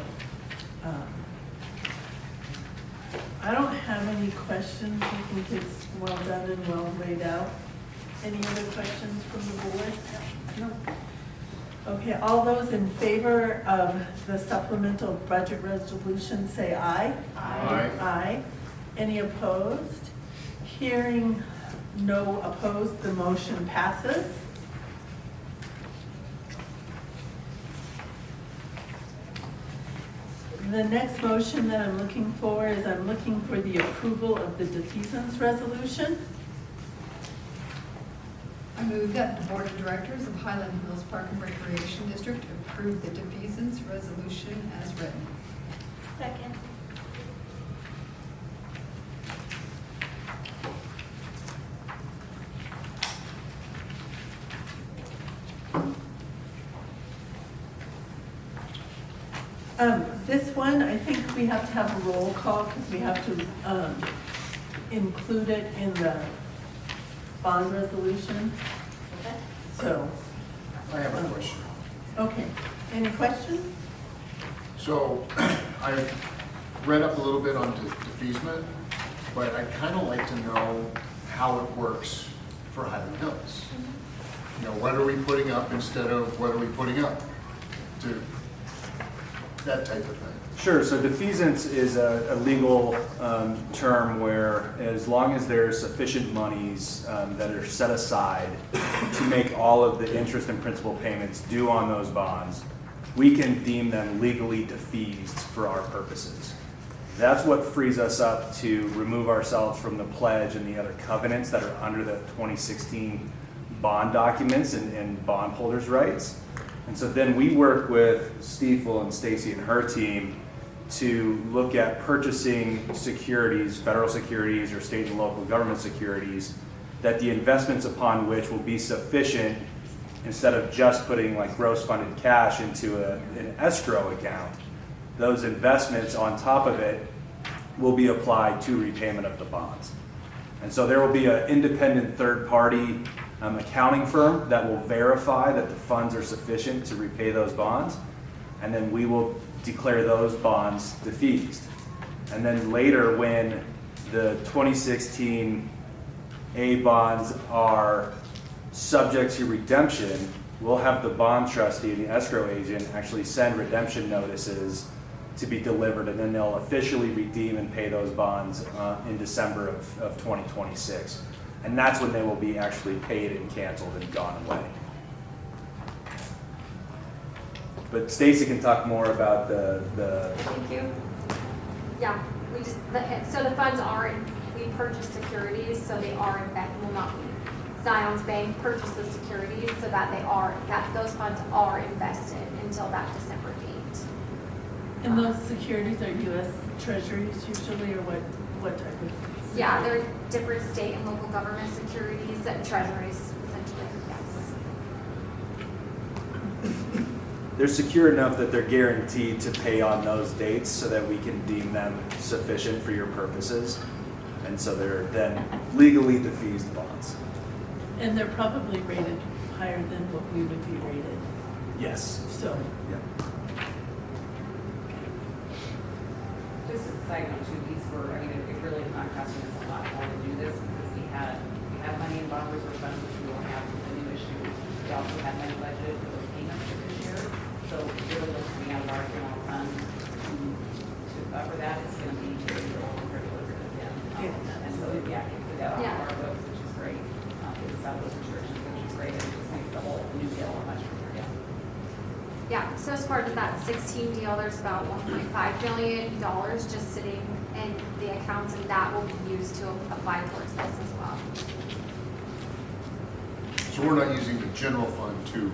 I don't have any questions, I think it's well done and well laid out. Any other questions from the board? No. Okay, all those in favor of the supplemental budget resolution, say aye. Aye. Aye. Any opposed? Hearing no opposed, the motion passes. The next motion that I'm looking for is I'm looking for the approval of the defeasance resolution. I move that the Board of Directors of Highland Hills Park and Recreation District approve the defeasance resolution as written. Second. This one, I think we have to have a roll call because we have to include it in the bond resolution. Okay. So, I have a question. okay, any questions? So I read up a little bit on defeasance, but I'd kind of like to know how it works for Highland Hills. You know, what are we putting up instead of what are we putting up? To that type of thing. Sure, so defeasance is a legal term where as long as there's sufficient monies that are set aside to make all of the interest and principal payments due on those bonds, we can deem them legally defeased for our purposes. That's what frees us up to remove ourselves from the pledge and the other covenants that are under the 2016 bond documents and bondholders' rights. And so then we work with Stiefel and Stacy and her team to look at purchasing securities, federal securities or state and local government securities, that the investments upon which will be sufficient, instead of just putting like gross funded cash into an escrow account, those investments on top of it will be applied to repayment of the bonds. And so there will be an independent third party accounting firm that will verify that the funds are sufficient to repay those bonds, and then we will declare those bonds defeased. And then later, when the 2016 A bonds are subject to redemption, we'll have the bond trustee and the escrow agent actually send redemption notices to be delivered, and then they'll officially redeem and pay those bonds in December of 2026. And that's when they will be actually paid and canceled and gone away. But Stacy can talk more about the Thank you. Yeah, so the funds are, we purchase securities, so they are in fact, will not be. Zion's Bank purchased the securities so that those funds are invested until that December date. And those securities are U.S. Treasuries usually, or what type of? Yeah, they're different state and local government securities and treasuries, essentially, yes. they're secure enough that they're guaranteed to pay on those dates so that we can deem them sufficient for your purposes. And so they're then legally defeased bonds. And they're probably rated higher than what we would be rated, Yes. so. Yeah. Just as a side note too, these were, I mean, it really is not costing us a lot more to do this because we have money in bond reserve funds, which we won't have with the new issue. We also had money budgeted for those payments for this year. So really what's coming out of our general fund to cover that is going to be very little compared to what we're going to get. And so, yeah, it's got off our books, which is great. It's out those restrictions, which is great. And it just makes the whole new deal much bigger. Yeah, So as part of that 16 deal, there's about $1.5 million just sitting in the accounts, and that will be used to apply towards this as well. So we're not using the general fund to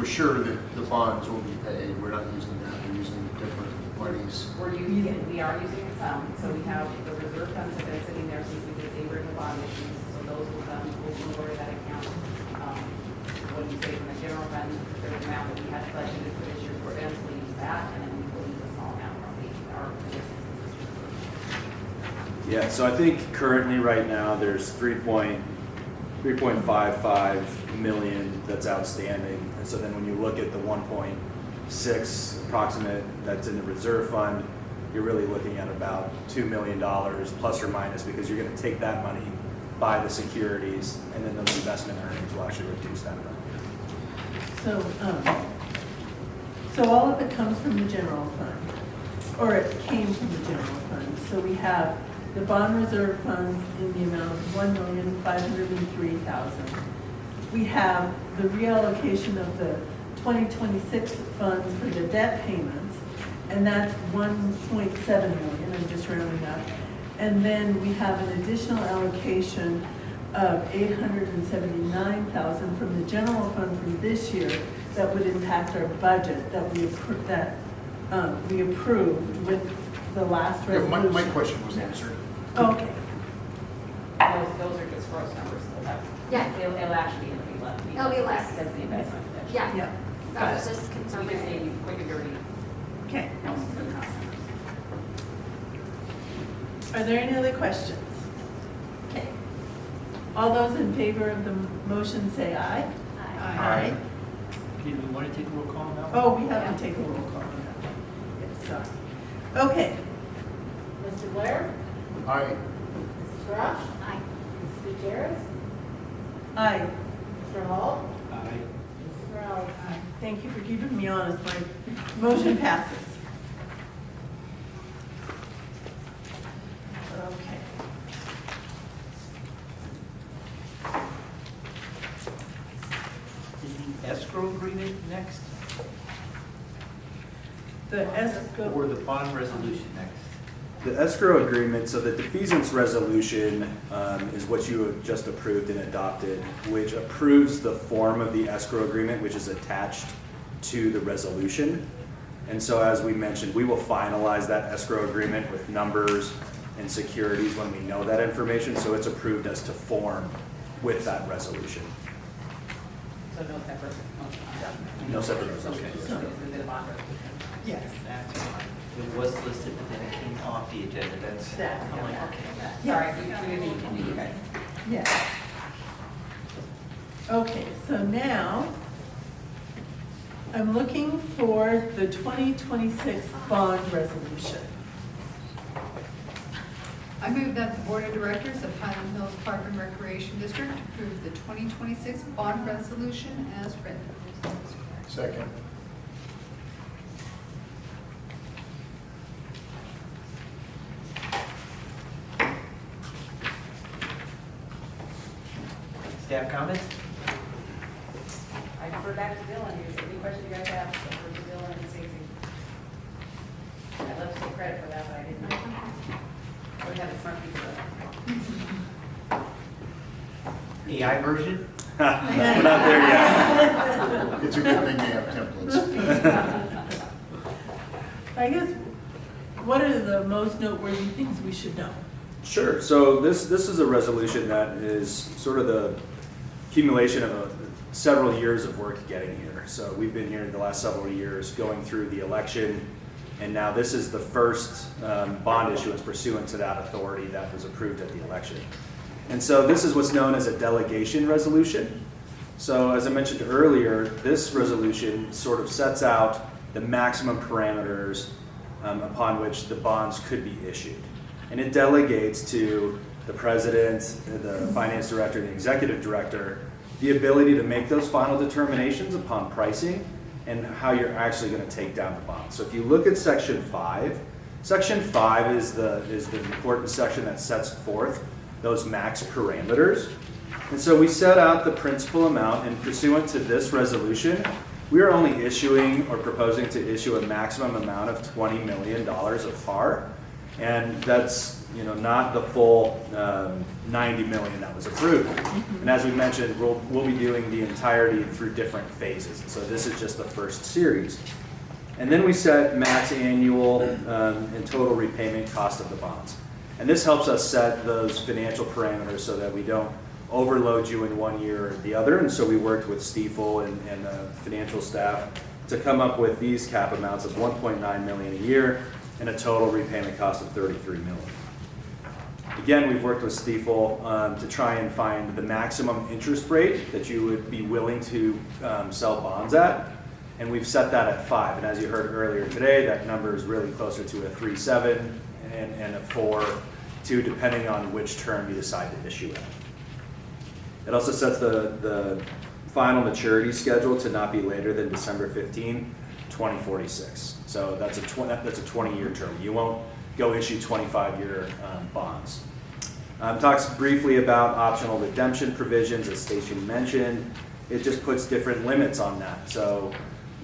assure that the bonds will be paid. We're not using that. We're using different monies. We are using some, so we have, the reserve funds have been sitting there since we did the original bond issues, so those will come, we'll over that account. What do you say from the general fund, the amount that we had budgeted for this year, we're going to use that, and then we will use a small amount from our positions. Yeah, so I think currently right now there's 3.55 million that's outstanding. And so then when you look at the 1.6 approximate that's in the reserve fund, you're really looking at about $2 million plus or minus, because you're going to take that money, buy the securities, and then those investment earnings will actually reduce that amount. So all of it comes from the general fund, or it came from the general fund. So we have the bond reserve funds in the amount of $1,503,000. We have the reallocation of the 2026 funds for the debt payments, and that's $1.7 million, I'm just rounding up. And then we have an additional allocation of $879,000 from the general fund from this year that would impact our budget that we approved with the last Yeah, resolution. my question was answered. Okay. Those are just gross numbers, so that, Yeah. it'll actually be less. It'll be less. That's the investment. Yeah, Yeah. that was just We just conservative. need quick and dirty. Okay. Most of the cost numbers. Are there any other questions? Okay. All those in favor of the motion say aye. Aye. Did we want to take a roll call now? Oh, we have to take a roll call on that. Yes, sorry. Okay. Mr. Blair? Aye. Mrs. Grosh? Aye. Mrs. Gutierrez? Aye. Mr. Hall? Aye. Mrs. Morales? Aye. Thank you for keeping me honest. My motion passes. Okay. Is the escrow agreement next? The escrow. Or the bond resolution next? The escrow agreement, so the defeasance resolution is what you have just approved and adopted, which approves the form of the escrow agreement, which is attached to the resolution. And so as we mentioned, we will finalize that escrow agreement with numbers and securities when we know that information, so it's approved as to form with that resolution. So no separate motion on that. No separate resolution. Okay, so is it a bond resolution? Yes. That's fine. It was listed, but then it came off the agenda. That's, That, I'm like, okay. Sorry, we didn't do you guys. Yes. Okay, so now I'm looking for the 2026 bond resolution. I move that the Board of Directors of Highland Hills Park and Recreation District approve the 2026 bond resolution as written. Second. Staff comments? I defer back to Dylan, any question you guys have, defer to Dylan and Stacy. I'd love to take credit for that, but I didn't. We have smart people though. AI version? We're not there yet. It's a good thing they have templates. I guess, what are the most noteworthy things we should know? Sure. So this is a resolution that is sort of the accumulation of several years of work getting here. So we've been here the last several years going through the election, and now this is the first bond issuance pursuant to that authority that was approved at the election. And so this is what's known as a delegation resolution. So as I mentioned earlier, this resolution sort of sets out the maximum parameters upon which the bonds could be issued. And it delegates to the president, the finance director, and the executive director the ability to make those final determinations upon pricing and how you're actually going to take down the bond. So if you look at Section 5, Section 5 is the important section that sets forth those max parameters. And so we set out the principal amount, and pursuant to this resolution, we are only issuing or proposing to issue a maximum amount of $20 million of PAR. And that's, not the full 90 million that was approved. And as we mentioned, we'll be doing the entirety through different phases. So this is just the first series. And then we set max annual and total repayment cost of the bonds. And this helps us set those financial parameters so that we don't overload you in one year or the other. And so we worked with Stiefel and the financial staff to come up with these cap amounts of 1.9 million a year and a total repayment cost of 33 million. Again, we've worked with Stiefel to try and find the maximum interest rate that you would be willing to sell bonds at. And we've set that at 5. And as you heard earlier today, that number is really closer to a 3.7 and a 4.2, depending on which term you decide to issue at. It also sets the final maturity schedule to not be later than December 15, 2046. So that's a 20-year term. You won't go issue 25-year bonds. Talks briefly about optional redemption provisions, as Stacy mentioned. It just puts different limits on that. So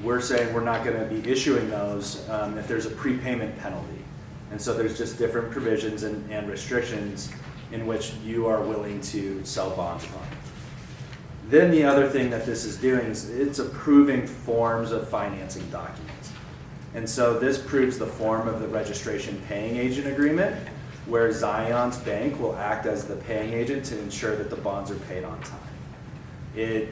we're saying we're not going to be issuing those if there's a prepayment penalty. And so there's just different provisions and restrictions in which you are willing to sell bonds upon. Then the other thing that this is doing is it's approving forms of financing documents. And so this proves the form of the registration paying agent agreement, where Zion's bank will act as the paying agent to ensure that the bonds are paid on time. It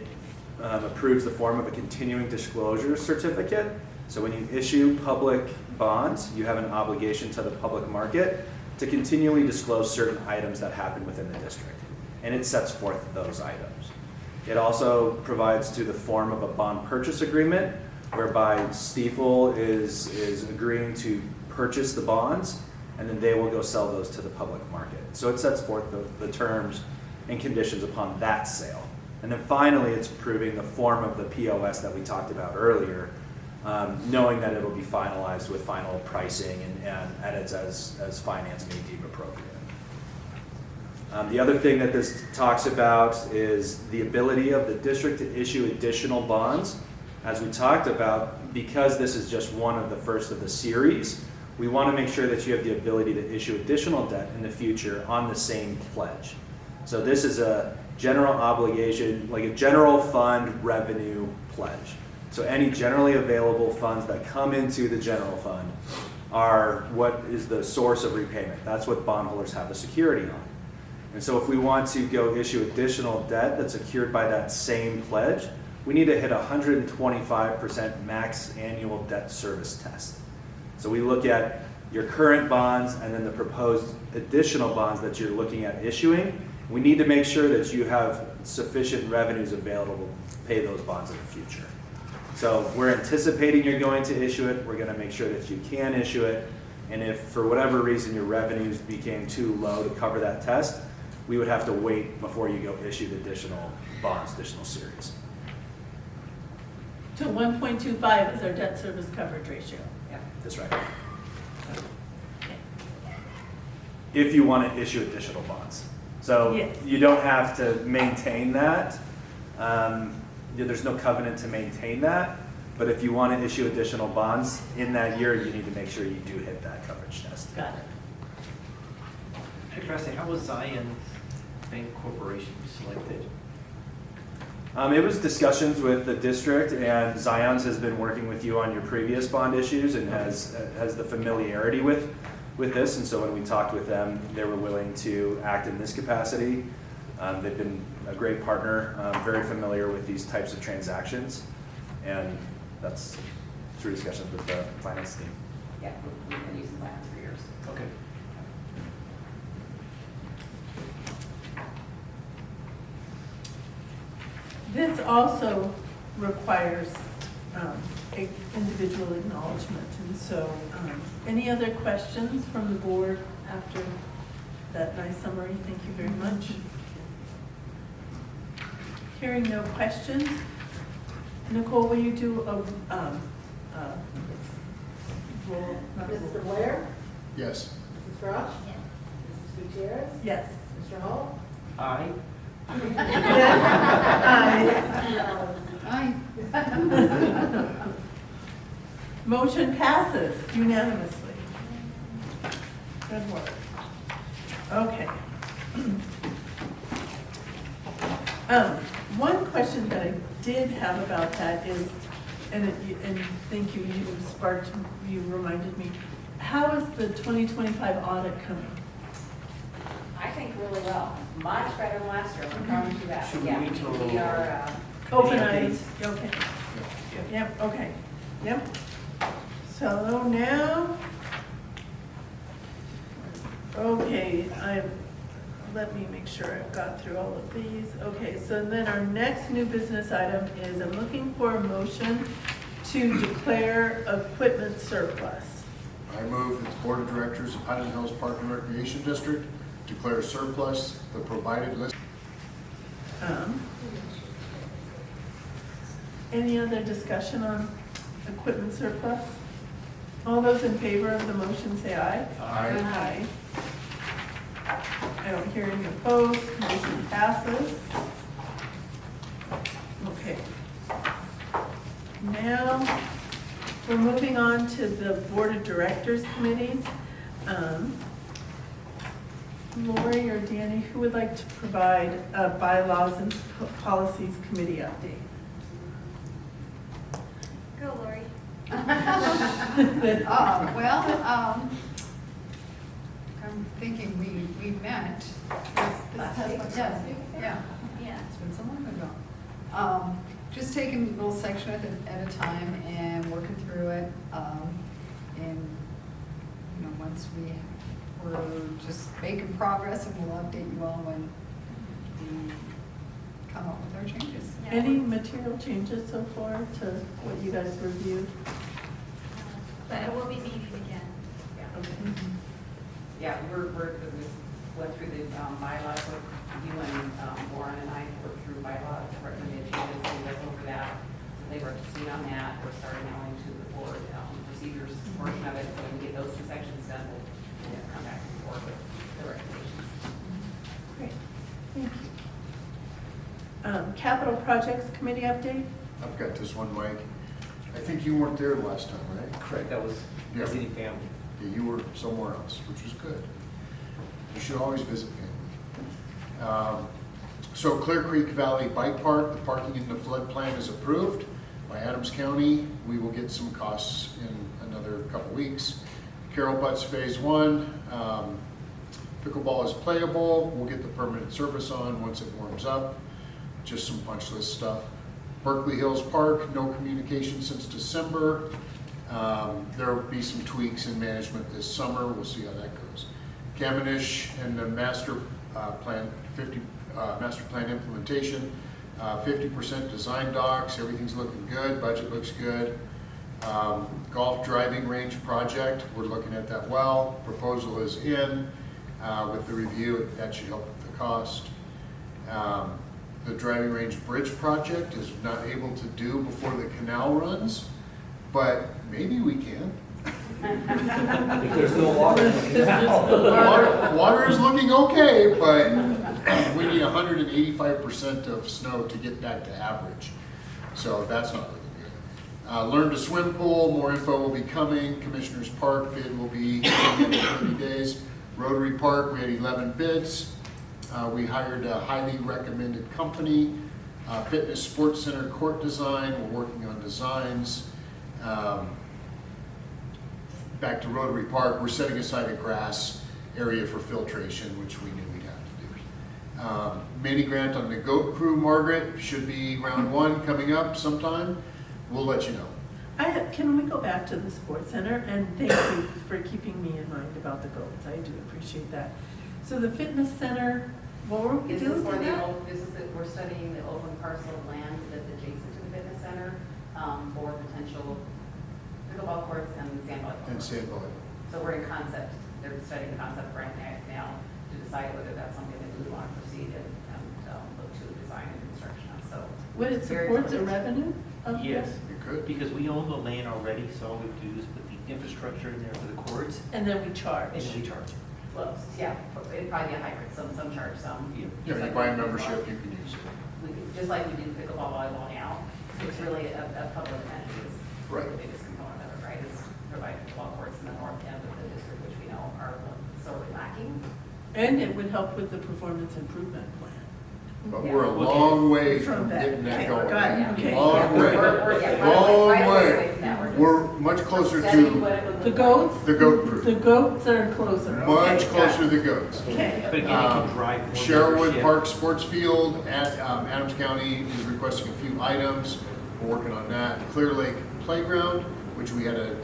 approves the form of a continuing disclosure certificate. So when you issue public bonds, you have an obligation to the public market to continually disclose certain items that happen within the district. And it sets forth those items. It also provides to the form of a bond purchase agreement, whereby Stiefel is agreeing to purchase the bonds, and then they will go sell those to the public market. So it sets forth the terms and conditions upon that sale. And then finally, it's approving the form of the POS that we talked about earlier, knowing that it'll be finalized with final pricing and edits as finance may deem appropriate. The other thing that this talks about is the ability of the district to issue additional bonds. As we talked about, because this is just one of the first of the series, we want to make sure that you have the ability to issue additional debt in the future on the same pledge. So this is a general obligation, like a general fund revenue pledge. So any generally available funds that come into the general fund are what is the source of repayment. That's what bondholders have a security on. And so if we want to go issue additional debt that's secured by that same pledge, we need to hit 125% max annual debt service test. So we look at your current bonds and then the proposed additional bonds that you're looking at issuing. We need to make sure that you have sufficient revenues available to pay those bonds in the future. So we're anticipating you're going to issue it. We're going to make sure that you can issue it. And if for whatever reason your revenues became too low to cover that test, we would have to wait before you go issue the additional bonds, additional series. So 1.25 is our debt service coverage ratio. That's right. If you want to issue additional bonds. So Yes. you don't have to maintain that. There's no covenant to maintain that. But if you want to issue additional bonds in that year, you need to make sure you do hit that coverage test. Got it. Interesting. How was Zion Bank Corporation selected? It was discussions with the district, and Zion's has been working with you on your previous bond issues and has the familiarity with this. And so when we talked with them, they were willing to act in this capacity. They've been a great partner, very familiar with these types of transactions, and that's through discussions with the finance team. Yeah, we've been using Zion for years. Okay. This also requires individual acknowledgement, and so any other questions from the board after that nice summary? Thank you very much. Hearing no questions, Nicole, will you do a roll? Mr. Blair? Yes. Mrs. Crouch? Yes. Mrs. Gutierrez? Yes. Mr. Hall? Aye. Aye. Motion passes unanimously. Good work. Okay. One question that I did have about that is, and thank you, you reminded me, how is the 2025 audit coming? I think really well, much better than last year, I promise you that. Should we Yeah, wait till- we are, Open eyes, okay. Yep, okay, yep. So now, okay, let me make sure I've got through all of these. Okay, so then our next new business item is I'm looking for a motion to declare equipment surplus. I move that the Board of Directors of Highland Hills Park and Recreation District declare surplus the provided list. Any other discussion on equipment surplus? All those in favor of the motion say aye. Aye. Aye. I don't hear any opposed, motion passes. Okay. Now, we're moving on to the Board of Directors committees. Lori or Danny, who would like to provide a bylaws and policies committee update? Go, Lori. I'm thinking we met. Yes. Yeah. Yeah. It's been so long ago. Just taking a little section at a time and working through it. And, you know, once we're just making progress, and we'll update you all when we come up with our changes. Yeah, Any material changes so far to what you guys reviewed? But it will be meeting again. Okay. yeah, we went through the bylaws, you and Warren and I worked through bylaws, recommended changes, we went over that. They were to see on that, we're starting now into the board procedures portion of it, so we can get those two sections done, we'll come back and forth with the recommendations. Great, thank you. Capital Projects Committee update? I've got this one, Mike. I think you weren't there last time, right? Correct, that was Yeah. visiting family. Yeah, you were somewhere else, which was good. You should always visit family. So Clear Creek Valley Bike Park, the parking in the flood plan is approved by Adams County. We will get some costs in another couple weeks. Carroll Butts Phase 1, pickleball is playable. We'll get the permanent surface on once it warms up. Just some punch list stuff. Berkeley Hills Park, no communication since December. There will be some tweaks in management this summer. We'll see how that goes. Cavendish and the master plan implementation, 50% design docs, everything's looking good, budget looks good. Golf driving range project, we're looking at that well. Proposal is in with the review, that should help with the cost. The driving range bridge project is not able to do before the canal runs, but maybe we can. If there's no water in the canal. Water is looking okay, but we need 185% of snow to get back to average. So that's not looking good. Learn to swim pool, more info will be coming. Commissioners Park bid will be in 30 days. Rotary Park, we had 11 bids. We hired a highly recommended company. Fitness Sports Center court design, we're working on designs. Back to Rotary Park, we're setting aside a grass area for filtration, which we knew we'd have to do. Mini grant on the goat crew, Margaret, should be round 1 coming up sometime. We'll let you know. Can we go back to the sports center? And thank you for keeping me in mind about the goats. I do appreciate that. So the fitness center, what were we This doing is for with the that? old, this is that we're studying the open parcel of land that's adjacent to the fitness center for potential pickleball courts and sandball courts. And sand bullet. So we're in concept, they're studying the concept right now to decide whether that's something that we want to proceed and look to design and construction of, so. Would it very support the close. revenue of Yes, this? You could. because we own the land already, so all we do is put the infrastructure in there for the courts, And then we charge. and then we charge. Close, yeah, it'd probably be a hybrid, some charge, some. Yeah. Yeah, just you like buy a we do membership, pickleball. you can use it. We could, just like we do pickleball volleyball now, it's really a public amenity is Right. the biggest component of it, right? provide pickleball courts in the north end of the district, which we know are sorely lacking. And it would help with the performance improvement plan. But we're a long way From from that. getting that Okay, going. got it, okay. Long Yeah, way, we're long right away way. from that. We're just We're much closer studying what to it would The look goats? the goat group. The goats are closer. Much Okay, got closer it. to the goats. Okay. But again, it can drive more Sherwood membership. Park Sports Field at Adams County is requesting a few items. We're working on that. Clear Lake Playground, which we had a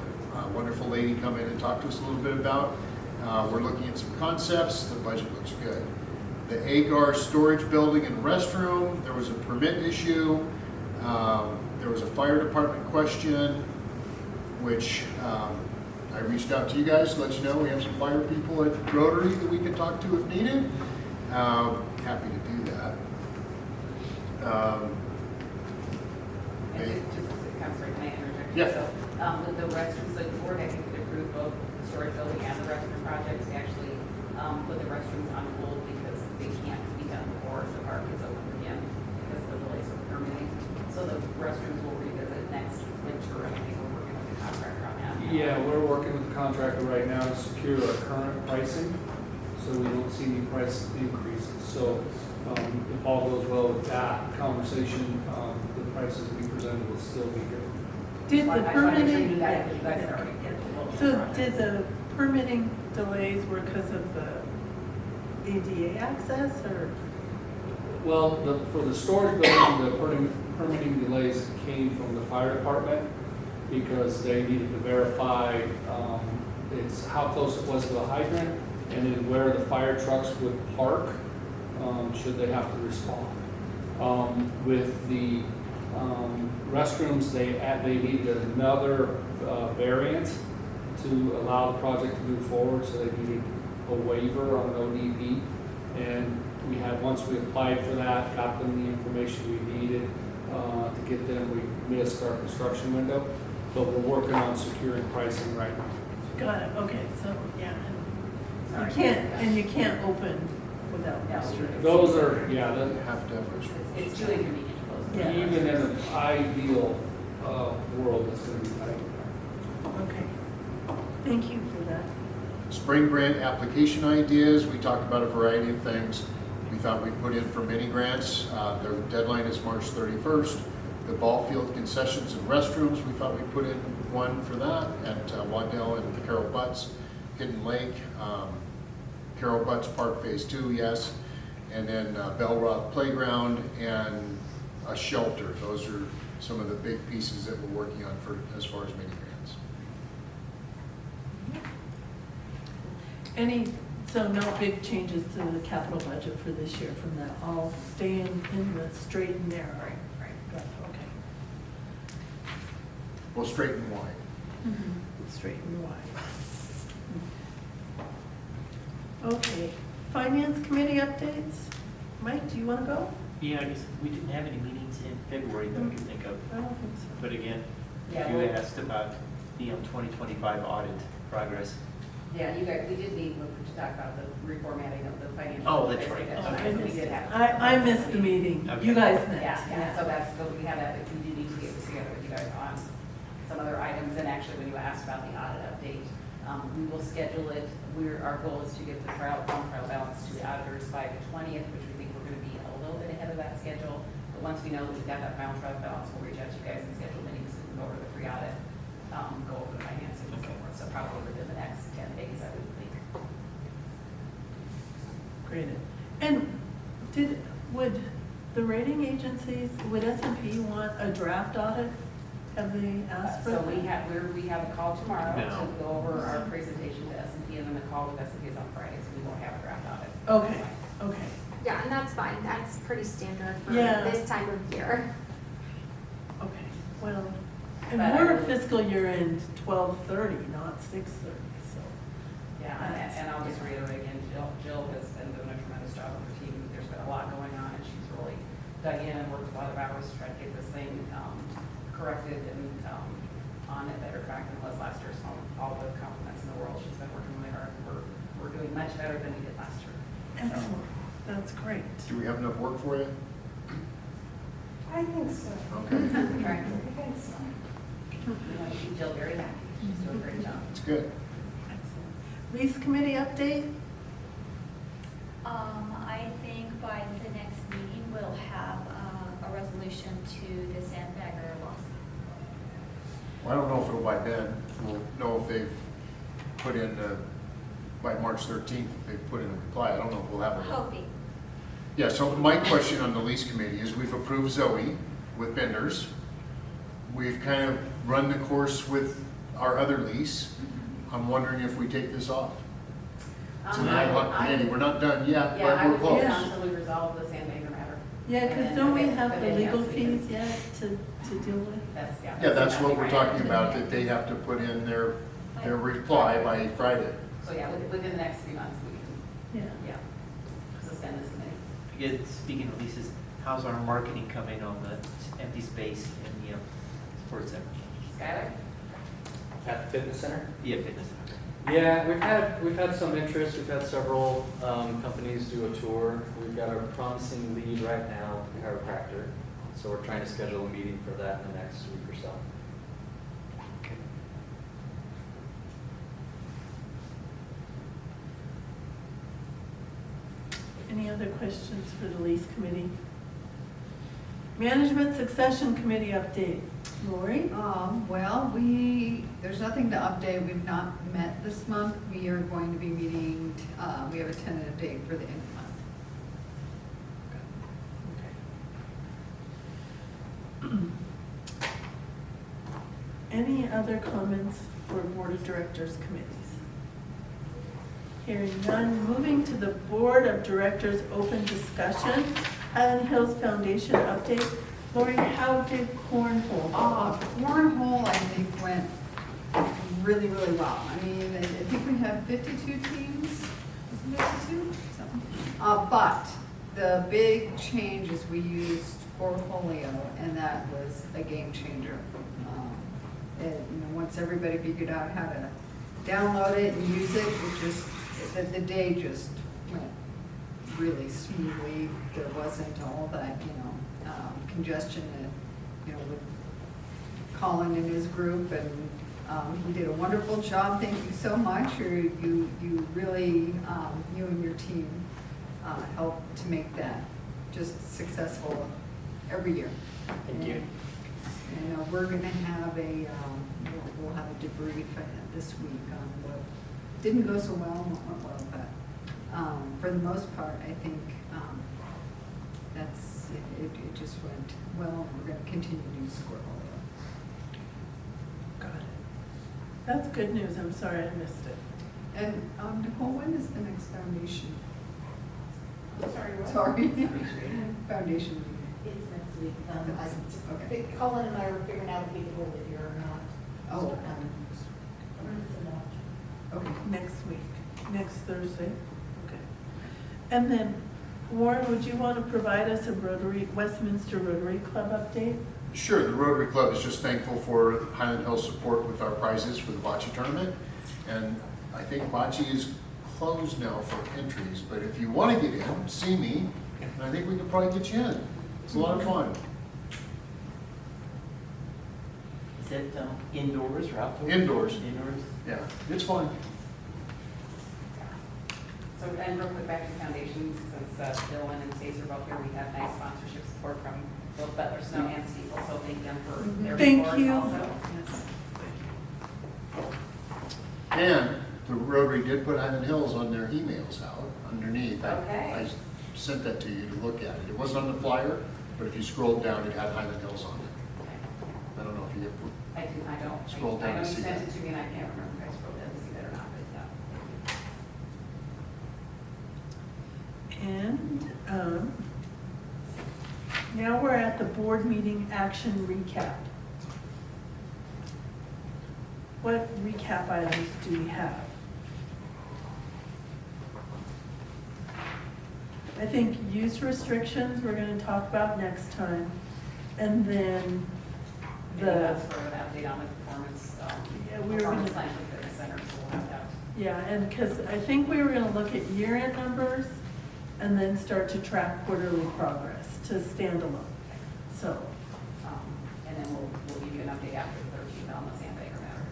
wonderful lady come in and talk to us a little bit about. We're looking at some concepts. The budget looks good. The Agar Storage Building and Restroom, there was a permit issue. There was a fire department question, which I reached out to you guys to let you know we have some fire people at Rotary that we can talk to if needed. Happy to do that. And just, I'm sorry, can I interject? Yeah. So, with the restrooms, the board, I think, could approve both the storage building and the restroom projects. We actually put the restrooms on hold because they can't be done before the park is open again because of the delays with permitting. So the restrooms will revisit next winter, and I think we're working with the contractor on that. Yeah, we're working with the contractor right now to secure our current pricing, so we don't see any price increases. So if all goes well with that conversation, the prices we presented will still be good. Did I the just wanna make sure you do permitting, that, because you guys had already get the local so projects. did the permitting delays were because of the ADA access or? Well, for the storage building, the permitting delays came from the fire department because they needed to verify it's how close it was to the hydrant and then where the fire trucks would park should they have to respond. With the restrooms, they needed another variant to allow the project to move forward, so they needed a waiver on an ODP. And we had, once we applied for that, got them the information we needed to get them, we missed our construction window, but we're working on securing pricing right now. Got it, okay, so, yeah. Sorry. You can't open without No. restrooms. Those are, yeah, You have to have restrooms. It's too inconvenient to close. Yeah. even in an ideal world, it's gonna be tight. Okay, thank you for that. Spring grant application ideas, we talked about a variety of things. We thought we'd put in for mini grants. Their deadline is March 31st. The ball field concessions and restrooms, we thought we'd put in one for that at Waddell and Carol Butts. Hidden Lake, Carol Butts Park Phase 2, yes. And then Bell Rock Playground and a shelter. Those are some of the big pieces that we're working on for as far as mini grants. So no big changes to the capital budget for this year from that, all staying in the straight and narrow? Right. Got it, okay. Well, straight and wide. Straight and wide. Okay, finance committee updates. Mike, do you want to go? Yeah, I guess we didn't have any meetings in February that I can think of. I don't think so. But again, Yeah, you well- asked about the 2025 audit progress. Yeah, you guys, we did meet to talk about the reformatting of the financial. Oh, that's right. That's Oh, right. I So we missed did it. have- I missed the meeting. Okay. You guys met. Yeah, so that's, so we have that, but we do need to get together with you guys on some other items. And actually, when you asked about the audit update, we will schedule it. Our goal is to get the trial balance to the auditors by the 20th, which we think we're going to be a little bit ahead of that schedule. But once we know that we've got that final trial balance, we'll reach out to you guys and schedule meetings to go over the pre-audit, go over the financing and so forth. So probably within the next 10 days, I would think. Great. And would the rating agencies, would S&P want a draft audit? Have they asked for So that? we have a call tomorrow No. to go over our presentation to S&P, and then the call with S&P is on Friday, so we won't have a draft audit. Okay, okay. Yeah, and that's fine. That's pretty standard for Yeah. this time of year. Okay, well, and But I we're will- fiscal year end 12/30, not 6/30, so. Yeah, and I'll just reiterate again, Jill has been doing a tremendous job with her team. There's been a lot going on, and she's really dug in and worked a lot of hours to try to get this thing corrected and on a better track than it was last year. So all the compliments in the world. She's been working really hard. We're doing much better than we did last year. Excellent, that's great. Do we have enough work for you? I think so. Okay. Right. I think so. We want to keep Jill very happy. She's doing a great job. It's good. Lease committee update? I think by the next meeting, we'll have a resolution to the sandbagger lawsuit. Well, I don't know if it'll by then. We'll know if they've put in, by March 13th, if they've put in a reply. I don't know if we'll have it. Hoping. Yeah, so my question on the lease committee is we've approved Zoe with vendors. We've kind of run the course with our other lease. I'm wondering if we take this off. It's an ad hoc committee. We're not done yet, Yeah, I but we're would wait close. until we resolve the sandbager matter. Yeah, And because then don't we if it- have if the it legal has to be- fees yet to deal with? That's, yeah. Yeah, that's what exactly we're right. talking about, that they have to put in their reply by Friday. So, yeah, within the next 3 months, we can, Yeah. suspend this committee. Again, speaking of leases, how's our marketing coming on the empty space in the sports center? Skylar? At the fitness center? Yeah, fitness center. Yeah, we've had some interest. We've had several companies do a tour. We've got a promising lead right now, a chiropractor. So we're trying to schedule a meeting for that in the next week or so. Any other questions for the lease committee? Management succession committee update. Lori? Well, there's nothing to update. We've not met this month. We are going to be meeting, we have a tentative date for the end of the month. Any other comments for board of directors committees? Hearing none, moving to the board of directors open discussion. Highland Hills Foundation update. Lori, how did cornhole? Cornhole, I think, went really, really well. I mean, I think we have 52 teams, is it 52? Something. But the big change is we used Portfolio, and that was a game changer. Once everybody figured out how to download it and use it, the day just went really smoothly. There wasn't all that, congestion that, with Colin and his group, and he did a wonderful job. Thank you so much. You really, you and your team helped to make that just successful every year. Thank you. And we're gonna have we'll have a debrief this week on what didn't go so well and what went well, but for the most part, I think it just went well, and we're gonna continue to use Squirrelio. Got it. That's good news. I'm sorry I missed it. And Nicole, when is the next foundation? Sorry, what? Sorry. Foundation meeting. It's next week. Okay. I think Colin and I were figuring out if we could hold it here or not. Oh. Okay, next week, next Thursday. Okay. And then, Warren, would you want to provide us a Westminster Rotary Club update? Sure, the Rotary Club is just thankful for Highland Hills' support with our prizes for the bocce tournament. And I think bocce is closed now for entries, but if you want to get in, see me, and I think we can probably get you in. It's a lot of fun. Is it indoors or outdoors? Indoors. Indoors? Yeah, it's fun. So, and real quick, back to foundations, since Dylan and Stacy are both here, we have nice sponsorship support from both Butler Snow and Steeple, so thank them for their Thank support you. also. And the Rotary did put Highland Hills on their emails out underneath. Okay. I sent that to you to look at it. It wasn't on the flyer, but if you scrolled down, it had Highland Hills on it. I don't know if you I don't. Scroll down I know to you see sent that. it to me and I can't remember if I scrolled down to see that or not, but yeah. And now we're at the board meeting action recap. What recap items do we have? I think use restrictions we're going to talk about next time. And then And that's for an update on the performance, Yeah, we were performance gonna- plan for fitness center, so we'll have that. Yeah, and because I think we were going to look at year-end numbers and then start to track quarterly progress to standalone. So, And then we'll give you an update after the 13th on the sandbager matter.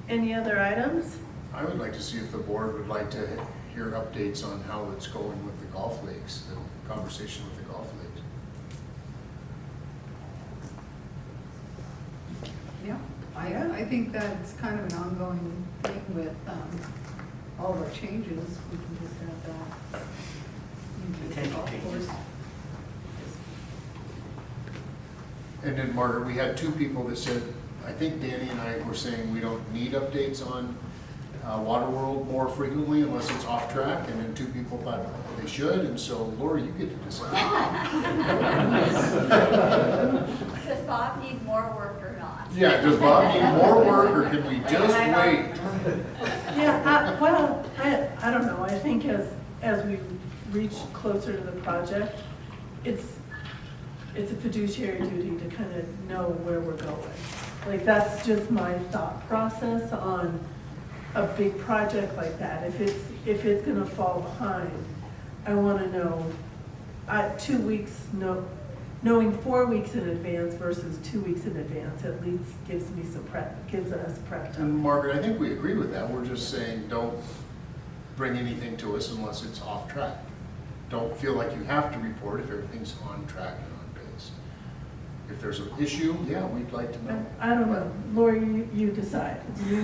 Any other items? I would like to see if the board would like to hear updates on how it's going with the golf leagues, the conversation with the golf leagues. Yeah, I think that's kind of an ongoing thing with all of our changes. We can just have that. Potential changes. And then Margaret, we had two people that said, I think Danny and I were saying we don't need updates on Water World more frequently unless it's off track, and then two people thought they should, and so Lori, you get to decide. Does Bob need more work or not? Yeah, does Bob need more work, or can we just wait? Yeah, well, I don't know. I think as we reach closer to the project, it's a fiduciary duty to kind of know where we're going. Like, that's just my thought process on a big project like that. If it's gonna fall behind, I wanna know, 2 weeks, knowing 4 weeks in advance versus 2 weeks in advance at least gives me some prep, gives us prep And time. Margaret, I think we agree with that. We're just saying, don't bring anything to us unless it's off track. Don't feel like you have to report if everything's on track and on pace. If there's an issue, yeah, we'd like to know. I don't know, Lori, you decide. We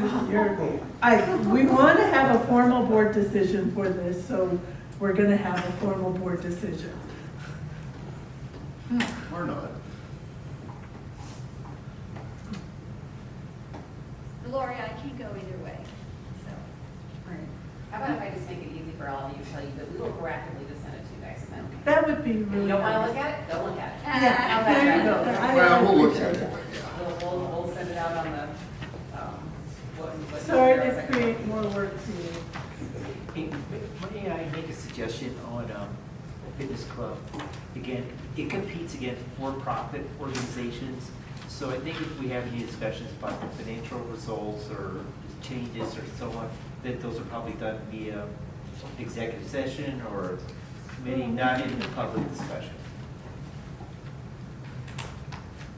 want to have a formal board decision for this, so we're gonna have a formal board decision. Or not. Lori, I can go either way, so. How about if I just make it easy for all of you to tell you that we will proactively just send it to you guys and then. That would be If you really don't want to nice. look at it, don't look at it. Yeah, there you go. I Well, we'll look appreciate at it, that. but yeah. We'll send it out on the, what. Sorry to create more work for you. Hey, may I make a suggestion on fitness club? Again, it competes against for-profit organizations, so I think if we have any discussions about the financial results or changes or so on, that those are probably done via executive session or committee, not in public discussion.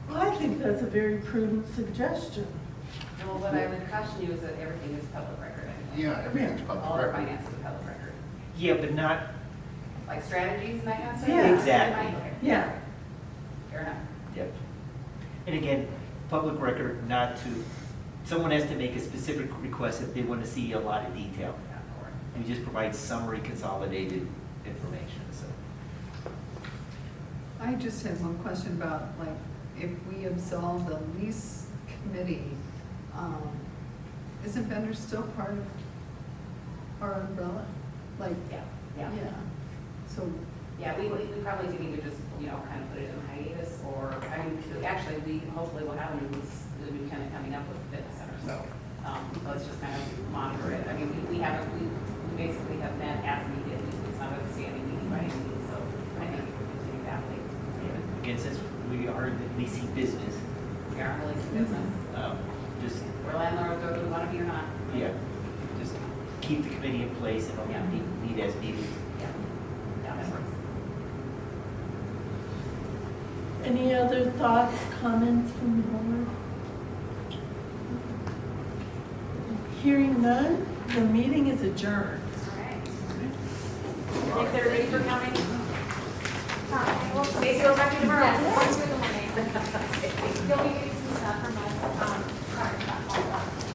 Well, I think that's a very prudent suggestion. Well, what I would caution you is that everything is public record anyway. Yeah, everything's All public our record. finances are public record. Yeah, but not, Like strategies and that kind of stuff? Yeah. Exactly. Yeah. Fair enough. yep. And again, public record, not to, someone has to make a specific request if they want to see a lot of detail. And you just provide summary consolidated information, so. I just had one question about, like, if we absolve the lease committee, isn't vendor still part of our umbrella? Like, Yeah. So, Yeah, we probably do need to just, kind of put it in hiatus, or, actually, we hopefully will have a new lease, we kind of coming up with the fitness center, so, let's just kind of monitor it. I mean, we basically have met as needed, it's not a standing meeting by any means, so I think we can continue that way. Again, since we are in the leasing business, We are really business. just, We're landlords, whether we want to be or not. yeah, just keep the committee in place and Yeah. meet as needed. Yeah, that works. Any other thoughts, comments from the board? Hearing none, the meeting is adjourned. All right. Thanks, everybody, for coming. Stacy, we'll talk to you tomorrow. Yes, 1 in the morning. You'll be getting some stuff from us, prior to